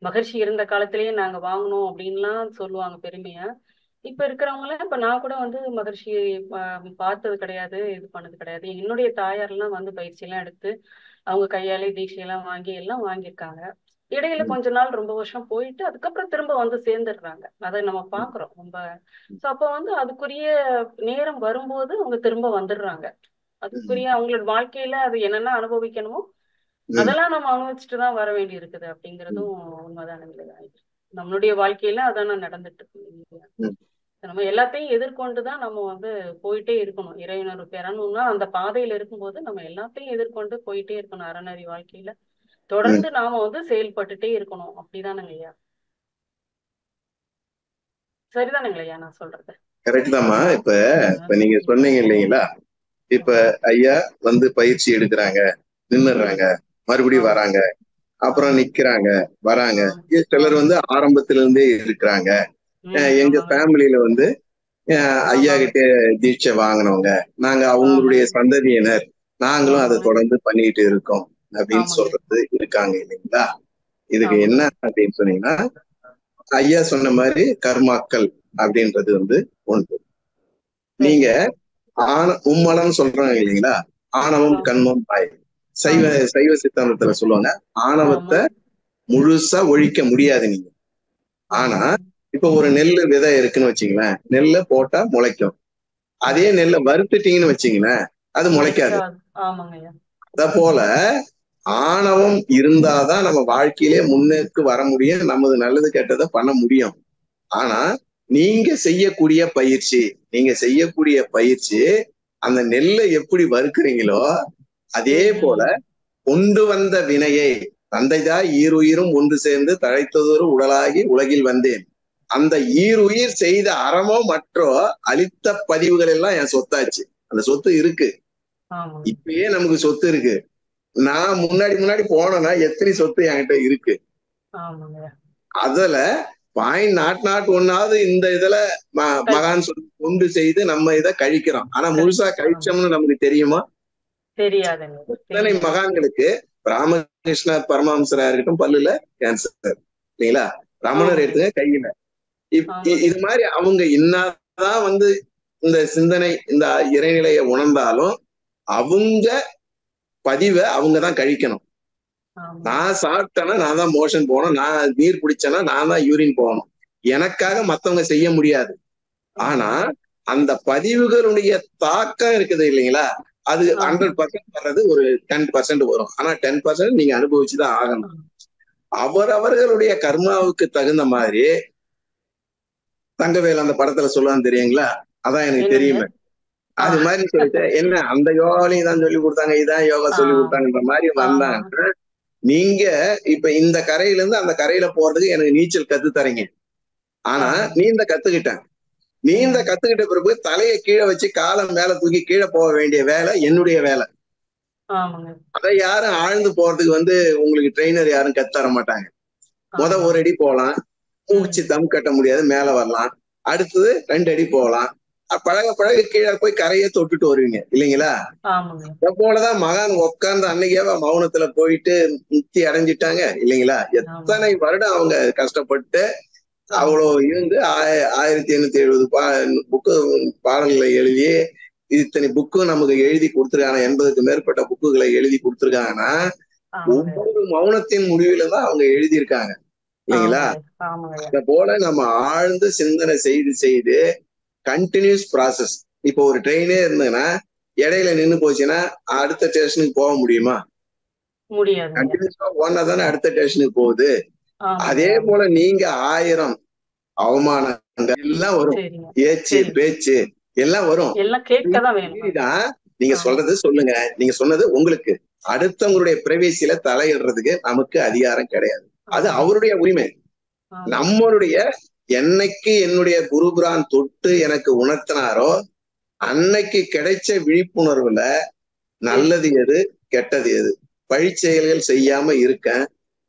மகர்ஷி இருந்த காலத்திலேயே நாங்க வாங்கணும் அப்படின்லாம் சொல்லுவாங்க பெருமையா. இப்ப இருக்கிறவங்கள இப்ப நான் கூட வந்து மகர்ஷி பார்த்தது கிடையாது, இது பண்ணது கிடையாது. என்னுடைய தாயாரெல்லாம் வந்து பயிற்சி எல்லாம் எடுத்து அவங்க கையாலே தீட்சையெல்லாம் வாங்கி எல்லாம் வாங்கியிருக்காங்க. இடையில கொஞ்ச நாள் ரொம்ப வருஷம் போயிட்டு அதுக்கப்புறம் திரும்ப வந்து சேர்ந்துடுறாங்க. அதை நம்ம பாக்குறோம் ரொம்ப. அப்ப வந்து அதுக்குரிய நேரம் வரும்போது அவங்க திரும்ப வந்துடுறாங்க. அதுக்குரிய அவங்களோட வாழ்க்கையில அது என்னென்ன அனுபவிக்கணுமோ அதெல்லாம் நம்ம அனுபவிச்சுட்டுதான் வர வேண்டி இருக்குது அப்படிங்கிறதும் உண்மைதானே இல்லையா. நம்மளுடைய வாழ்க்கையில அதான நடந்துட்டு இருக்கு. நம்ம எல்லாத்தையும் எதிர்கொண்டுதான் நம்ம வந்து போயிட்டே இருக்கணும். இறைவனர் பெறணும்னா அந்த பாதையில இருக்கும்போது நம்ம எல்லாத்தையும் எதிர்கொண்டு போயிட்டே இருக்கணும். அறநெறி வாழ்க்கையில தொடர்ந்து நாம வந்து செயல்பட்டுட்டே இருக்கணும். அப்படிதானுங்க ஐயா. சரிதானுங்க ஐயா நான் சொல்றது? கரெக்ட் தாம்மா. இப்ப நீங்க சொன்னீங்க இல்லைங்களா, இப்ப ஐயா வந்து பயிற்சி எடுக்கிறாங்க, நின்னுறாங்க, மறுபடியும் வராங்க, அப்புறம் நிக்கிறாங்க, வராங்க. சிலர் வந்து ஆரம்பத்துல இருந்தே இருக்கிறாங்க. எங்க ஃபேமிலியில வந்து ஐயா கிட்ட தீட்சை வாங்கினவங்க, நாங்க அவங்களுடைய சந்ததியினர், நாங்களும் அதை தொடர்ந்து பண்ணிட்டு இருக்கோம் அப்படின்னு சொல்றது இருக்காங்க இல்லைங்களா. இதுக்கு என்ன அப்படின்னு சொன்னீங்கன்னா, ஐயா சொன்ன மாதிரி கர்மாக்கள் அப்படின்றது வந்து ஒன்று. நீங்க உம்மலம் சொல்றாங்க இல்லைங்களா, ஆணவம் கண்மம் பாய். சைவ சித்தாந்தத்துல சொல்லுவாங்க, ஆணவத்தை முழுசா ஒழிக்க முடியாது நீங்க. ஆனா இப்ப ஒரு நெல்லு விதை இருக்குன்னு வச்சுங்களேன், நெல்லை போட்டா முளைக்கும். அதே நெல்லை வறுத்துட்டீங்கன்னு வச்சுங்களேன், அது முளைக்காது. அத போல ஆணவம் இருந்தாதான் நம்ம வாழ்க்கையிலே முன்னுக்கு வர முடியும், நமது நல்லது கெட்டதை பண்ண முடியும். ஆனா நீங்க செய்யக்கூடிய பயிற்சி அந்த நெல்லை எப்படி வறுக்கிறீங்களோ அதே போல கொண்டு வந்த வினையை, தந்தைதான் ஈருயிரும் ஒன்று சேர்ந்து தழைத்ததொரு உடலாகி உலகில் வந்தேன், அந்த ஈருயிர் செய்த அறமோ மற்றோ அளித்த பதிவுகள் எல்லாம் என் சொத்தாச்சு. அந்த சொத்து இருக்கு, இப்பயே நமக்கு சொத்து இருக்கு. நான் முன்னாடி போனேன்னா எத்தனை சொத்து என்கிட்ட இருக்கு. அதுல .0.01 இந்த இதுல மகான் சொல்லி கொண்டு செய்து நம்ம இதை கழிக்கிறோம். ஆனா முழுசா கழிச்சோம்னு நமக்கு தெரியுமா? தெரியாது. இத்தனை மகான்களுக்கு ராமகிருஷ்ண பரமஹம்சரா இருக்கட்டும், பல்லுல கேன்சர் இல்லைங்களா, ரமணர் எடுத்துங்க கையில. இது மாதிரி அவங்க என்னதான் வந்து இந்த சிந்தனை இந்த இறைநிலையை உணர்ந்தாலும் அவங்க பதிவை அவங்கதான் கழிக்கணும். நான் சாப்பிட்டேன்னா நான் தான் மோஷன் போகணும், நான் நீர் குடிச்சேன்னா நான் தான் யூரின் போகணும். எனக்காக மத்தவங்க செய்ய முடியாது. ஆனா அந்த பதிவுகளுடைய தாக்கம் இருக்குது இல்லைங்களா, அது 100% வர்றது ஒரு 10% வரும். ஆனா 10% நீங்க அனுபவிச்சுதான் ஆகணும். அவரவர்களுடைய கர்மாவுக்கு தகுந்த மாதிரி தங்கவேல் அந்த படத்துல சொல்லுவான்னு தெரியுங்களா, அதான் எனக்கு தெரியுமே. அது மாதிரி சொல்லிட்டு என்ன அந்த யோகாலையும் தான் சொல்லி கொடுத்தாங்க, இதான் யோகா சொல்லி கொடுத்தாங்கன்ற மாதிரி வந்தாங்கன்னா, நீங்க இப்ப இந்த கரையில இருந்து அந்த கரையில போறதுக்கு எனக்கு நீச்சல் கத்து தரீங்க. ஆனா நீந்த கத்துக்கிட்டேன். நீந்த கத்துக்கிட்ட பிறகு தலையை கீழே வச்சு காலை மேல தூக்கி கீழே போக வேண்டிய வேலை என்னுடைய வேலை. அதை யாரும் ஆழ்ந்து போறதுக்கு உங்களுக்கு ட்ரெயினர் யாரும் கத்து மாட்டாங்க. ஒரு அடி போகலாம், மூச்சு தம் கட்ட முடியாது, மேல வரலாம். அடுத்தது 2 அடி போகலாம். பழக பழக கீழே போய் கரையை தொட்டுட்டு வருவீங்க இல்லைங்களா. போலதான் மகான் உட்கார்ந்து அன்னைக்கே மௌனத்துல போயிட்டு முக்தி அடைஞ்சிட்டாங்க இல்லைங்களா. எத்தனை வருடம் அவங்க கஷ்டப்பட்டு அவ்வளவு இருந்து 1870 புக்கு பாடல்களை எழுதி இத்தனை புக்கும் நமக்கு எழுதி கொடுத்துருக்காங்க. 80க்கு மேற்பட்ட புக்குகளை எழுதி கொடுத்துருக்காங்கன்னா ஒவ்வொரு மௌனத்தின் முடிவில தான் அவங்க எழுதியிருக்காங்க இல்லைங்களா. அத போல நம்ம ஆழ்ந்து சிந்தனை செய்து செய்து கண்டினியூஸ் ப்ராசஸ். இப்போ ஒரு ட்ரெயினே இருந்ததுன்னா இடையில நின்னு போச்சுன்னா அடுத்த ஸ்டேஷனுக்கு போக முடியுமா? முடியாது. கண்டினியூஸா போனா தானே அடுத்த ஸ்டேஷனுக்கு போகுது. அதே போல நீங்க 1000 அவமானங்கள் எல்லாம் வரும், ஏச்சு பேச்சு எல்லாம் வரும். நீங்க சொல்றது சொல்லுங்க, நீங்க சொன்னது உங்களுக்கு. அடுத்தவங்களுடைய பிரைவேசியில தலையிடுறதுக்கு நமக்கு அதிகாரம் கிடையாது. அது அவருடைய உரிமை. நம்மளுடைய என்னைக்கு என்னுடைய குருபிரான் தொட்டு எனக்கு உணர்த்தினாரோ அன்னைக்கு கிடைச்ச விழிப்புணர்வுல நல்லது எது கெட்டது எது, பழிச்செயல்கள் செய்யாம இருக்க,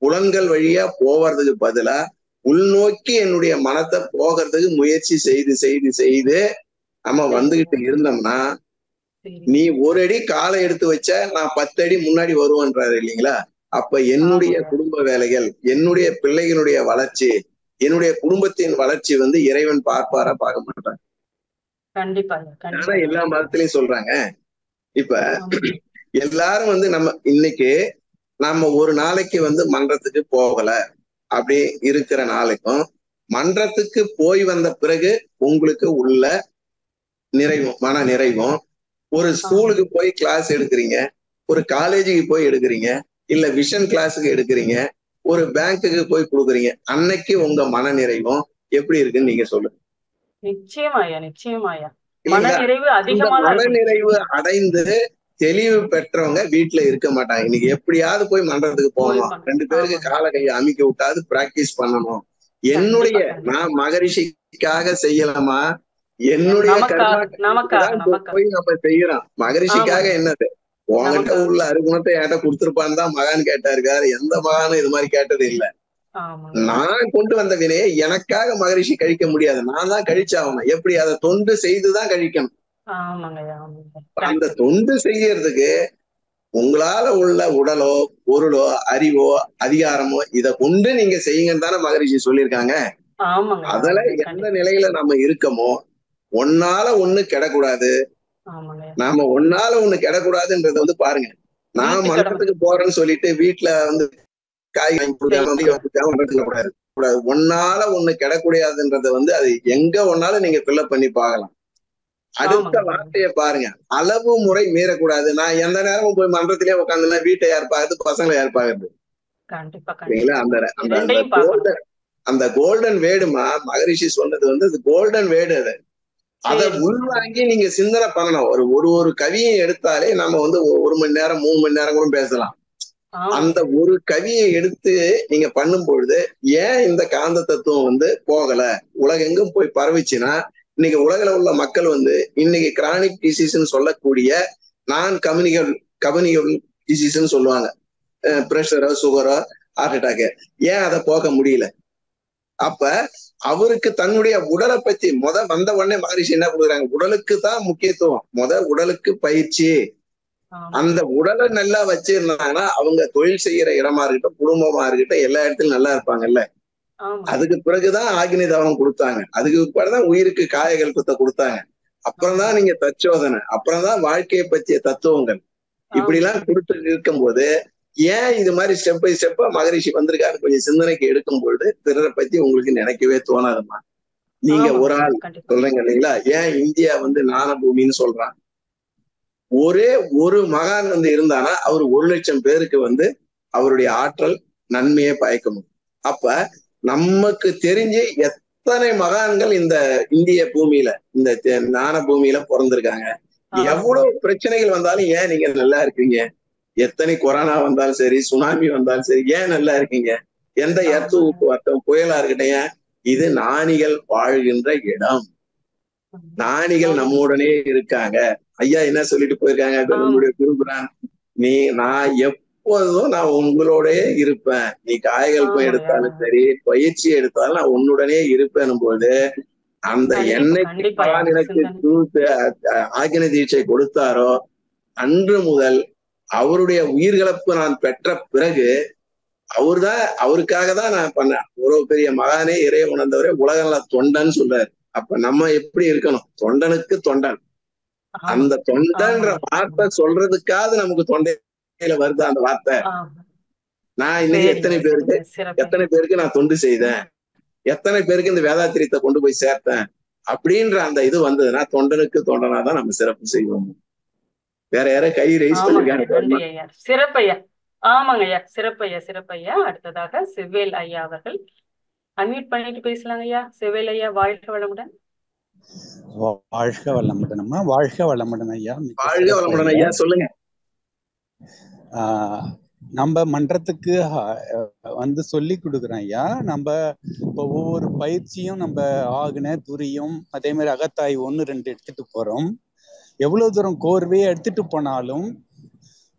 புலன்கள் வழியா போவதுக்கு பதிலா உள்நோக்கி என்னுடைய மனத்தை போகிறதுக்கு முயற்சி செய்து செய்து செய்து நம்ம வந்துகிட்டு இருந்தோம்னா, நீ 1 அடி காலை எடுத்து வச்ச நான் 10 அடி முன்னாடி வருவேன்றாரு இல்லைங்களா. அப்ப என்னுடைய குடும்ப வேலைகள், என்னுடைய பிள்ளைகளுடைய வளர்ச்சி, என்னுடைய குடும்பத்தின் வளர்ச்சி இறைவன் பார்ப்பாரா பார்க்க மாட்டாங்க. ஆனா எல்லா மதத்திலையும் சொல்றாங்க. இப்ப எல்லாரும் நம்ம இன்னைக்கு நம்ம ஒரு நாளைக்கு மன்றத்துக்கு போகல அப்படி இருக்கிற நாளைக்கும் மன்றத்துக்கு போய் வந்த பிறகு உங்களுக்கு உள்ள நிறைவும் மன நிறைவும், ஒரு ஸ்கூலுக்கு போய் கிளாஸ் எடுக்கிறீங்க, ஒரு காலேஜுக்கு போய் எடுக்கிறீங்க, இல்ல விஷன் கிளாஸுக்கு எடுக்கிறீங்க, ஒரு பேங்க்குக்கு போய் கொடுக்குறீங்க, அன்னைக்கு உங்க மன நிறைவும் எப்படி இருக்குன்னு நீங்க சொல்லுங்க. நிச்சயமாயா. மனநிறைவு அடைந்து தெளிவு பெற்றவங்க வீட்டுல இருக்க மாட்டாங்க. இன்னைக்கு எப்படியாவது போய் மன்றத்துக்கு போகணும், 2 பேருக்கு காலை கையை அமிக்க விட்டாது பிராக்டிஸ் பண்ணணும். என்னுடைய நான் மகரிஷிக்காக செய்யலாமா, என்னுடைய போய் நம்ம செய்யறோம். மகரிஷிக்காக என்னது, உங்ககிட்ட உள்ள அருகுணத்தை என்கிட்ட கொடுத்துருப்பான்னு தான் மகான் கேட்டாருக்காரு. எந்த மகானும் இது மாதிரி கேட்டது இல்ல. நான் கொண்டு வந்த வினையை எனக்காக மகரிஷி கழிக்க முடியாது, நான் தான் கழிச்சாகணும். எப்படி, அதை தொண்டு செய்துதான் கழிக்கணும். அந்த தொண்டு செய்யறதுக்கு உங்களால உள்ள உடலோ பொருளோ அறிவோ அதிகாரமோ இதை கொண்டு நீங்க செய்யுங்கன்னு தானே மகரிஷி சொல்லியிருக்காங்க. அதுல எந்த நிலையில நம்ம இருக்கமோ, ஒன்னால ஒண்ணு கெடக்கூடாது, நாம ஒன்னால ஒண்ணு கெடக்கூடாதுன்றத பாருங்க. நான் மன்றத்துக்கு போறேன்னு சொல்லிட்டு வீட்டுல காய் வாங்கி கூடாது. ஒன்னால ஒண்ணு கெடக்கூடாதுன்றத அது எங்க ஒன்னாலும் நீங்க ஃபில்அப் பண்ணி பார்க்கலாம். அடுத்த வார்த்தையை பாருங்க, அளவு முறை மீறக்கூடாது. நான் எந்த நேரமும் போய் மன்றத்திலே உட்காந்துனா வீட்டை யார் பார்க்கறது, பசங்களை யார் பார்க்கறது? அந்த கோல்டன் வேர்டுமா மகரிஷி சொன்னது அது கோல்டன் வேர்டு. அதை உள்வாங்கி நீங்க சிந்தனை பண்ணணும். ஒரு கவியை எடுத்தாலே நம்ம 1 மணி நேரம் 3 மணி நேரம் கூட பேசலாம். அந்த ஒரு கவியை எடுத்து நீங்க பண்ணும் பொழுது ஏன் இந்த காந்த தத்துவம் போகல, உலகெங்கும் போய் பரவிச்சுன்னா, இன்னைக்கு உலகில உள்ள மக்கள் இன்னைக்கு கிரானிக் டிசீஸ்ன்னு சொல்லக்கூடிய நான் கம்யூனிகபிள் டிசீஸ்ன்னு சொல்லுவாங்க. பிரஷரோ சுகரோ ஹார்ட் அட்டாக், ஏன் அதை போக முடியல? அப்ப அவருக்கு தன்னுடைய உடலை பத்தி வந்த உடனே மகரிஷி என்ன கொடுக்குறாங்க, உடலுக்கு தான் முக்கியத்துவம். உடலுக்கு பயிற்சி. அந்த உடலை நல்லா வச்சிருந்தாங்கன்னா அவங்க தொழில் செய்யற இடமா இருக்கட்டும், குடும்பமா இருக்கட்டும், எல்லா இடத்துலயும் நல்லா இருப்பாங்கல்ல. அதுக்கு பிறகுதான் ஆக்னி தவம் கொடுத்தாங்க. அதுக்கு பிறகுதான் உயிருக்கு காயகல்பத்தை கொடுத்தாங்க. அப்புறம்தான் நீங்க தச்சோதனை, அப்புறம்தான் வாழ்க்கையை பற்றிய தத்துவங்கள். இப்படி எல்லாம் கொடுத்து இருக்கும்போது ஏன் இது மாதிரி ஸ்டெப் பை ஸ்டெப்பா மகரிஷி வந்திருக்காரு கொஞ்சம் சிந்தனைக்கு எடுக்கும் பொழுது பிறரை பத்தி உங்களுக்கு நினைக்கவே தோணாதுமா. நீங்க ஒரு ஆள் சொல்றீங்க இல்லைங்களா, ஏன் இந்தியா ஞான பூமின்னு சொல்றான். ஒரே ஒரு மகான் இருந்தானா அவர் 1,00,000 பேருக்கு அவருடைய ஆற்றல் நன்மையை பயக்க முடியும். அப்ப நமக்கு தெரிஞ்சு எத்தனை மகான்கள் இந்த இந்திய பூமியில இந்த ஞான பூமியில பிறந்திருக்காங்க. எவ்வளவு பிரச்சனைகள் வந்தாலும் ஏன் நீங்க நல்லா இருக்கீங்க? எத்தனை கொரோனா வந்தாலும் சரி, சுனாமி வந்தாலும் சரி, ஏன் நல்லா இருக்கீங்க? எந்த வட்டம் புயலா இருக்கட்டும், ஏன் இது ஞானிகள் வாழ்கின்ற இடம். ஞானிகள் நம்முடனே இருக்காங்க. ஐயா என்ன சொல்லிட்டு போயிருக்காங்க நம்முடைய குருபுரான், நான் எப்போதும் நான் உங்களோடயே இருப்பேன். நீ காயகல்பம் எடுத்தாலும் சரி, பயிற்சி எடுத்தாலும் நான் உன்னுடனே இருப்பேன் போது அந்த என்னைக்கு எனக்கு ஆக்கின தீட்சை கொடுத்தாரோ அன்று முதல் அவருடைய உயிர்கலப்பு நான் பெற்ற பிறகு அவருக்காக தான் நான் பண்ணேன். ஒரு பெரிய மகானே இறைய உணர்ந்தவரே உலகநல தொண்டன் சொல்றாரு. அப்ப நம்ம எப்படி இருக்கணும்? தொண்டனுக்கு தொண்டன். அந்த தொண்டன்ற வார்த்தை சொல்றதுக்காக நமக்கு தொண்டையில வருது அந்த வார்த்தை. நான் இன்னைக்கு எத்தனை பேருக்கு நான் தொண்டு செய்தேன், எத்தனை பேருக்கு இந்த வேதாத்திரியத்தை கொண்டு போய் சேர்த்தேன் அப்படின்ற அந்த இது வந்ததுன்னா தொண்டனுக்கு தொண்டனா தான் நம்ம சிறப்பு செய்வோம். வேற யாரும் கை ரைஸ் பண்ணிருக்காங்க? சிறப்பையா. ஆமாங்க ஐயா, சிறப்பையா. அடுத்ததாக செவ்வேல் ஐயா அவர்கள் அன்மியூட் பண்ணிட்டு பேசலாங்க ஐயா. செவ்வேல் ஐயா, வாழ்க வளமுடன். வாழ்க வளமுடன் அம்மா. வாழ்க வளமுடன் ஐயா. வாழ்க வளமுடன் ஐயா, சொல்லுங்க. நம்ம மன்றத்துக்கு சொல்லி கொடுக்குறோம் ஐயா. நம்ம இப்போ ஒவ்வொரு பயிற்சியும் நம்ம ஆகுன துரியம் அதே மாதிரி அகத்தாய் 1, 2 எடுத்துட்டு போறோம். எவ்வளவு தூரம் கோர்வையை எடுத்துட்டு போனாலும்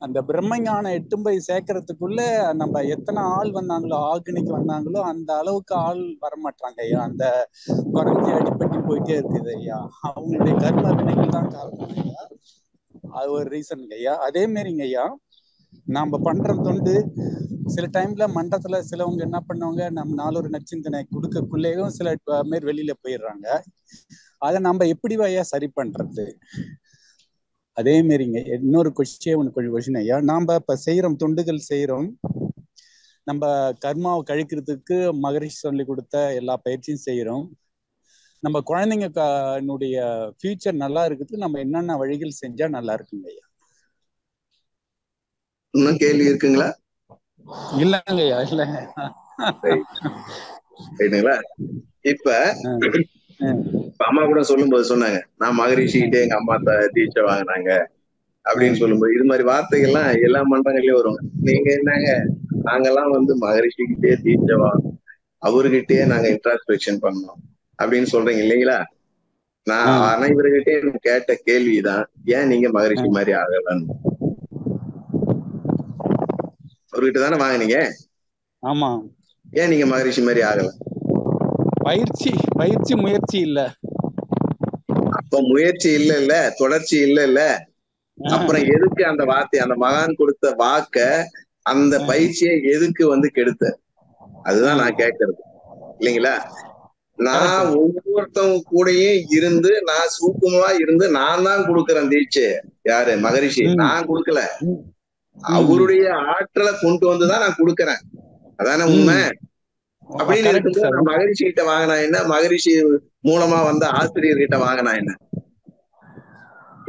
அந்த பிரம்மஞானம் எட்டும் போய் சேர்க்கறதுக்குள்ள நம்ம எத்தனை ஆள் வந்தாங்களோ, ஆக்னிக்கு வந்தாங்களோ அந்த அளவுக்கு ஆள் வரமாட்டாங்க ஐயா. அந்த குறைஞ்சி அடிப்பட்டு போயிட்டே இருக்குது ஐயா. அவங்களுடைய கர்ம வினைகள் தான் காரணம் ஐயா. அது ஒரு ரீசன் ஐயா. அதே மாதிரிங்க ஐயா, நாம பண்ற தொண்டு சில டைம்ல மன்றத்துல சிலவங்க என்ன பண்ணுவாங்க, நம்ம நாளொரு நச்சிந்தனை கொடுக்கக்குள்ளேயும் சில பேர் வெளியில போயிடுறாங்க. அதை நம்ம எப்படி ஐயா சரி பண்றது? அதே மாதிரிங்க இன்னொரு கொஸ்டின் ஐயா, நாம இப்ப செய்யறோம், தொண்டுகள் செய்யறோம், நம்ம கர்மாவை கழிக்கிறதுக்கு மகரிஷி சொல்லி கொடுத்த எல்லா பயிற்சியும் செய்யறோம். நம்ம குழந்தைங்களுடைய ஃபியூச்சர் நல்லா இருக்குது, நம்ம என்னென்ன வழிகள் செஞ்சா நல்லா இருக்குங்க ஐயா? இன்னும் கேள்வி இருக்குங்களா? இல்லங்க ஐயா, இல்ல. இப்ப அம்மா கூட சொல்லும்போது சொன்னாங்க, நான் மகரிஷிகிட்டே எங்க அம்மா தீட்சை வாங்கினாங்க அப்படின்னு சொல்லும்போது இது மாதிரி வார்த்தைகள்லாம் எல்லா மன்றங்கள்லயும் வருவாங்க. நீங்க என்னங்க, நாங்கெல்லாம் மகரிஷிகிட்டே தீட்சை வாங்கணும், அவர்கிட்டயே நாங்க இன்ட்ராஸ்பெக்ஷன் பண்ணோம் அப்படின்னு சொல்றீங்க இல்லைங்களா? நான் அனைவர்கிட்டே கேட்ட கேள்விதான், ஏன் நீங்க மகரிஷி மாதிரி ஆகலன்னு. அவர்கிட்ட தானே வாங்கினீங்க. ஆமா. ஏன் நீங்க மகரிஷி மாதிரி ஆகல? பயிற்சி முயற்சி இல்ல. அப்ப முயற்சி இல்ல, தொடர்ச்சி இல்ல. அப்புறம் எதுக்கு அந்த வார்த்தை, அந்த மகான் கொடுத்த வாக்க, அந்த பயிற்சியை எதுக்கு கெடுத்த? அதுதான் நான் கேட்கறது இல்லைங்களா? நான் ஒவ்வொருத்தவங்க கூடயும் இருந்து, நான் சூக்குமா இருந்து நான் தான் கொடுக்கறேன் தீட்சை. யாரு? மகரிஷி. நான் கொடுக்கல, அவருடைய ஆற்றலை கொண்டு வந்துதான் நான் கொடுக்கறேன். அதான உண்மை. அப்படின்னு இருக்கும்போது நான் மகரிஷி கிட்ட வாங்கினா என்ன, மகரிஷி மூலமா வந்த ஆசிரியர்கிட்ட வாங்கினா என்ன?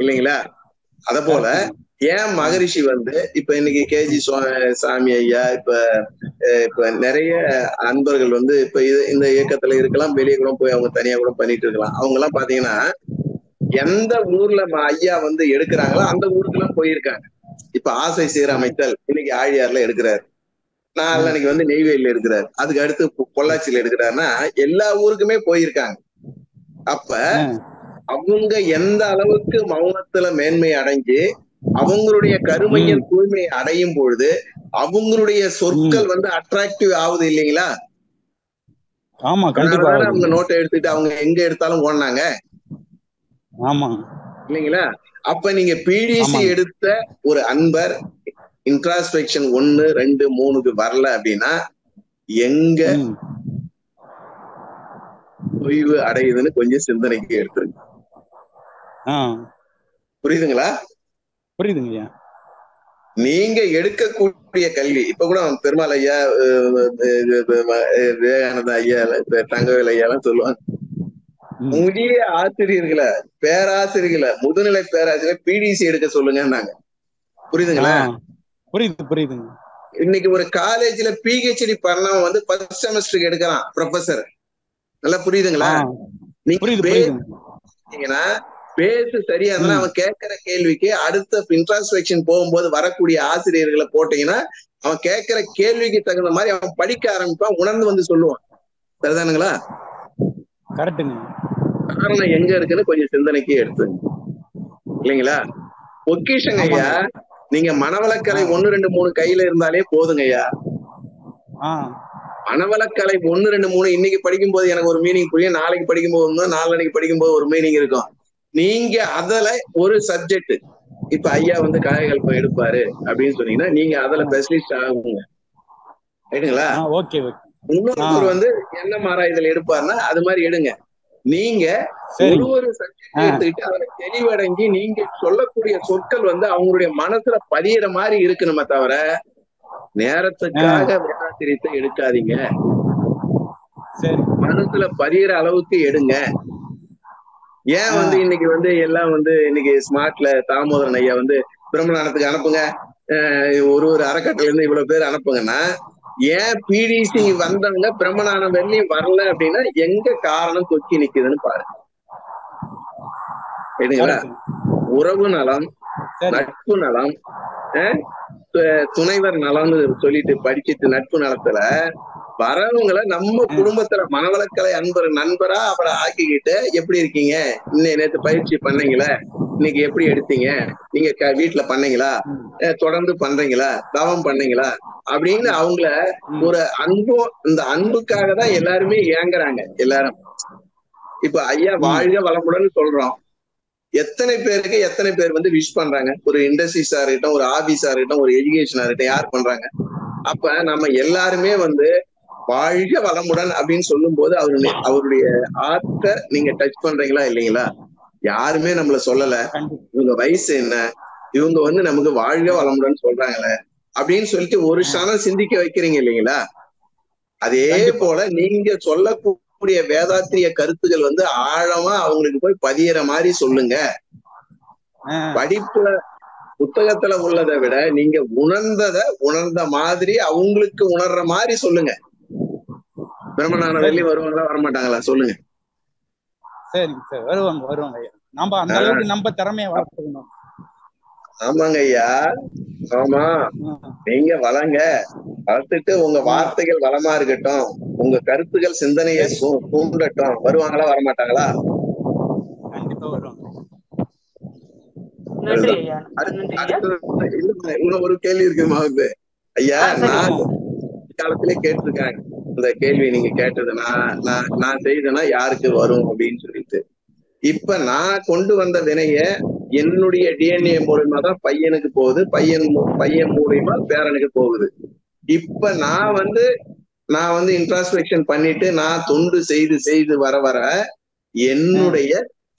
இல்லைங்களா? அத போல ஏன் மகரிஷி இப்ப இன்னைக்கு கேஜி சாமி ஐயா, இப்ப நிறைய அன்பர்கள் இப்ப இந்த இயக்கத்துல இருக்கலாம், வெளியே கூட போய் அவங்க தனியா கூட பண்ணிட்டு இருக்கலாம். அவங்க எல்லாம் பாத்தீங்கன்னா எந்த ஊர்ல ஐயா எடுக்கிறாங்களோ அந்த ஊருக்கு எல்லாம் போயிருக்காங்க. இப்ப ஆசை சீரமைத்தல் இன்னைக்கு ஆழியார்ல எடுக்கிறாரு, நாளைக்கு நெய்வேலியில எடுக்கிறாரு, அதுக்கு அடுத்து பொள்ளாச்சியில எடுக்கிறாருன்னா எல்லா ஊருக்குமே போயிருக்காங்க. அப்ப அவங்க எந்த அளவுக்கு மௌனத்துல மேன்மை அடைஞ்சு அவங்களுடைய கருமையின் தூய்மை அடையும் பொழுது அவங்களுடைய சொற்கள் அட்ராக்டிவ் ஆகுது இல்லைங்களா? ஆமா, கண்டிப்பா. அவங்க நோட்டை எடுத்துட்டு அவங்க எங்க எடுத்தாலும் ஓடினாங்க. ஆமா, இல்லைங்களா? அப்ப நீங்க பிடிசி எடுத்த ஒரு அன்பர் இன்ட்ராஸ்பெக்ஷன் 1, 2, 3க்கு வரல அப்படின்னா எங்க தொய்வு அடையுதுன்னு கொஞ்சம் சிந்தனைக்கு எடுத்துருங்க. புரியுதுங்களா? புரியுதுங்கய்யா. நீங்க எடுக்கக்கூடிய கல்வி இப்ப கூட பெருமாள் ஐயா, விவேகானந்த ஐயா, தங்கவேல் ஐயா எல்லாம் சொல்லுவாங்க, முதிய ஆசிரியர்களை, பேராசிரியர்களை, முதுநிலை பேராசிரியர் பிடிசி எடுக்க சொல்லுங்க. புரியுதுங்களா? புரியுதுங்க. இன்னைக்கு ஒரு காலேஜ்ல பிஹெச்டி பண்ணவன் வந்து ஃபர்ஸ்ட் செமஸ்டருக்கு எடுக்கிறான் ப்ரொஃபசர். நல்லா புரியுதுங்களா? நீங்க பேசு சரியா இருந்தா அவன் கேட்கிற கேள்விக்கு அடுத்த இன்ட்ராஸ்பெக்ஷன் போகும்போது வரக்கூடிய ஆசிரியர்களை போட்டீங்கன்னா அவன் கேட்கிற கேள்விக்கு தகுந்த மாதிரி அவன் படிக்க ஆரம்பிப்பான், உணர்ந்து வந்து சொல்லுவான். சரிதானுங்களா? கரெக்டுங்க. காரணம் எங்க இருக்குன்னு கொஞ்சம் சிந்தனைக்கு எடுத்துங்க, இல்லைங்களா? பொக்கிஷங்க ஐயா, நீங்க மனவளக்கலை 1, 2, 3 கையில இருந்தாலே போதுங்க ஐயா. மனவளக்கலை 1, 2, 3 இன்னைக்கு படிக்கும் போது எனக்கு ஒரு மீனிங் புரியும், நாளைக்கு படிக்கும் போது, நாளைக்கு படிக்கும் போது ஒரு மீனிங் இருக்கும். நீங்க அதுல ஒரு சப்ஜெக்ட், இப்ப ஐயா வந்து காயகல்பம் எடுப்பாரு அப்படின்னு சொன்னீங்கன்னா நீங்க அதுல ஸ்பெஷலிஸ்ட் ஆகுங்க. ரைட்டுங்களா? இன்னொருத்தர் வந்து என்ன ஆராய்தல் எடுப்பாருன்னா அது மாதிரி எடுங்க. நீங்க ஒரு சப்ஜெக்ட் எடுத்துக்கிட்டு அதுல தெளிவடைஞ்சி நீங்க சொல்லக்கூடிய சொற்கள் வந்து அவங்களுடைய மனசுல பதியிற மாதிரி இருக்கணுமே தவிர நேரத்துக்காக வேதாத்திரியத்தை எடுக்காதீங்க. மனசுல பதியிற அளவுக்கு எடுங்க. ஏன் வந்து இன்னைக்கு வந்து எல்லாம் வந்து இன்னைக்கு ஸ்மார்ட்ல தாமோதரன் ஐயா வந்து பிரம்மநானத்துக்கு அனுப்புங்க, ஒரு அறக்கட்டளை இருந்து இவ்வளவு பேர் அனுப்புங்கன்னா, ஏன் பிடிசி வந்தவங்க பிரம்மநானம் வெளியும் வரல அப்படின்னா எங்க காரணம் கொக்கி நிக்குதுன்னு பாருங்க. சரிங்களா? உறவு நலம், நட்பு நலம், துணைவர் நலம்னு சொல்லிட்டு படிச்சுட்டு நட்பு நலத்துல வரவங்களை நம்ம குடும்பத்துல மனவளக்கலை நண்பரா அவரை ஆக்கிக்கிட்டு எப்படி இருக்கீங்க, நேற்று பயிற்சி பண்ணீங்களா, இன்னைக்கு எப்படி எடுத்தீங்க, நீங்க வீட்டுல பண்ணீங்களா, தொடர்ந்து பண்றீங்களா, தவம் பண்ணீங்களா அப்படின்னு அவங்கள ஒரு அன்பும், இந்த அன்புக்காக தான் எல்லாருமே ஏங்குறாங்க எல்லாரும். இப்ப ஐயா வாழ்க வளமுடன் சொல்றோம், எத்தனை பேருக்கு எத்தனை பேர் வந்து விஷ் பண்றாங்க? ஒரு இண்டஸ்ட்ரீஸா இருக்கட்டும், ஒரு ஆபீஸா இருக்கட்டும், ஒரு எஜுகேஷனா இருக்கட்டும், யார் பண்றாங்க? அப்ப நம்ம எல்லாருமே வந்து வாழ்க வளமுடன் அப்படின்னு சொல்லும் போது அவருடைய ஆர்ட்ட நீங்க டச் பண்றீங்களா இல்லைங்களா? யாருமே நம்மள சொல்லல, இவங்க வயசு என்ன, இவங்க வந்து நமக்கு வாழ்க வளமுடன் சொல்றாங்களே அப்படின்னு சொல்லிட்டு ஒரு க்ஷணம் சிந்திக்க வைக்கிறீங்க இல்லைங்களா? அதே போல நீங்க சொல்லக்கூடிய வேதாத்திரிய கருத்துக்கள் வந்து ஆழமா அவங்களுக்கு போய் பதியிற மாதிரி சொல்லுங்க. படிப்புல புத்தகத்துல உள்ளதை விட நீங்க உணர்ந்த மாதிரி அவங்களுக்கு உணர்ற மாதிரி சொல்லுங்க. பிரம்மநான வெளியே வருவாங்களா வரமாட்டாங்களா சொல்லுங்க? சரிங்க சார், வருவாங்க ஐயா. நம்ம அந்த அளவுக்கு நம்ம திறமையை வளர்த்துக்கணும். ஆமாங்க ஐயா, ஆமா. நீங்க வளங்க, வளர்த்துட்டு உங்க வார்த்தைகள் வளமா இருக்கட்டும், உங்க கருத்துக்கள் சிந்தனையை தூண்டட்டும். வருவாங்களா வரமாட்டாங்களா? கண்டிப்பா வருவாங்க. இன்னும் ஒரு கேள்வி இருக்கு மாவுக்கு ஐயா. நான் காலத்திலே கேட்டிருக்காங்க இந்த கேள்வி, நீங்க கேட்டது நான் செய்தேன்னா யாருக்கு வரும் அப்படின்னு சொல்லிட்டு. இப்ப நான் கொண்டு வந்த வினைய என்னுடைய டிஎன்ஏ மூலியமா தான் பையனுக்கு போகுது, பையன் மூலியமா பேரனுக்கு போகுது. இப்ப நான் வந்து இன்ட்ராஸ்பெக்ஷன் பண்ணிட்டு நான் தொண்டு செய்து வர என்னுடைய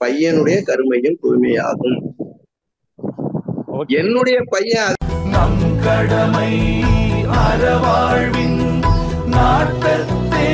பையனுடைய கருமையும் தூய்மையாகும். என்னுடைய பையன் நம் கடமை அறவாழ்வின் நாட்டத்தே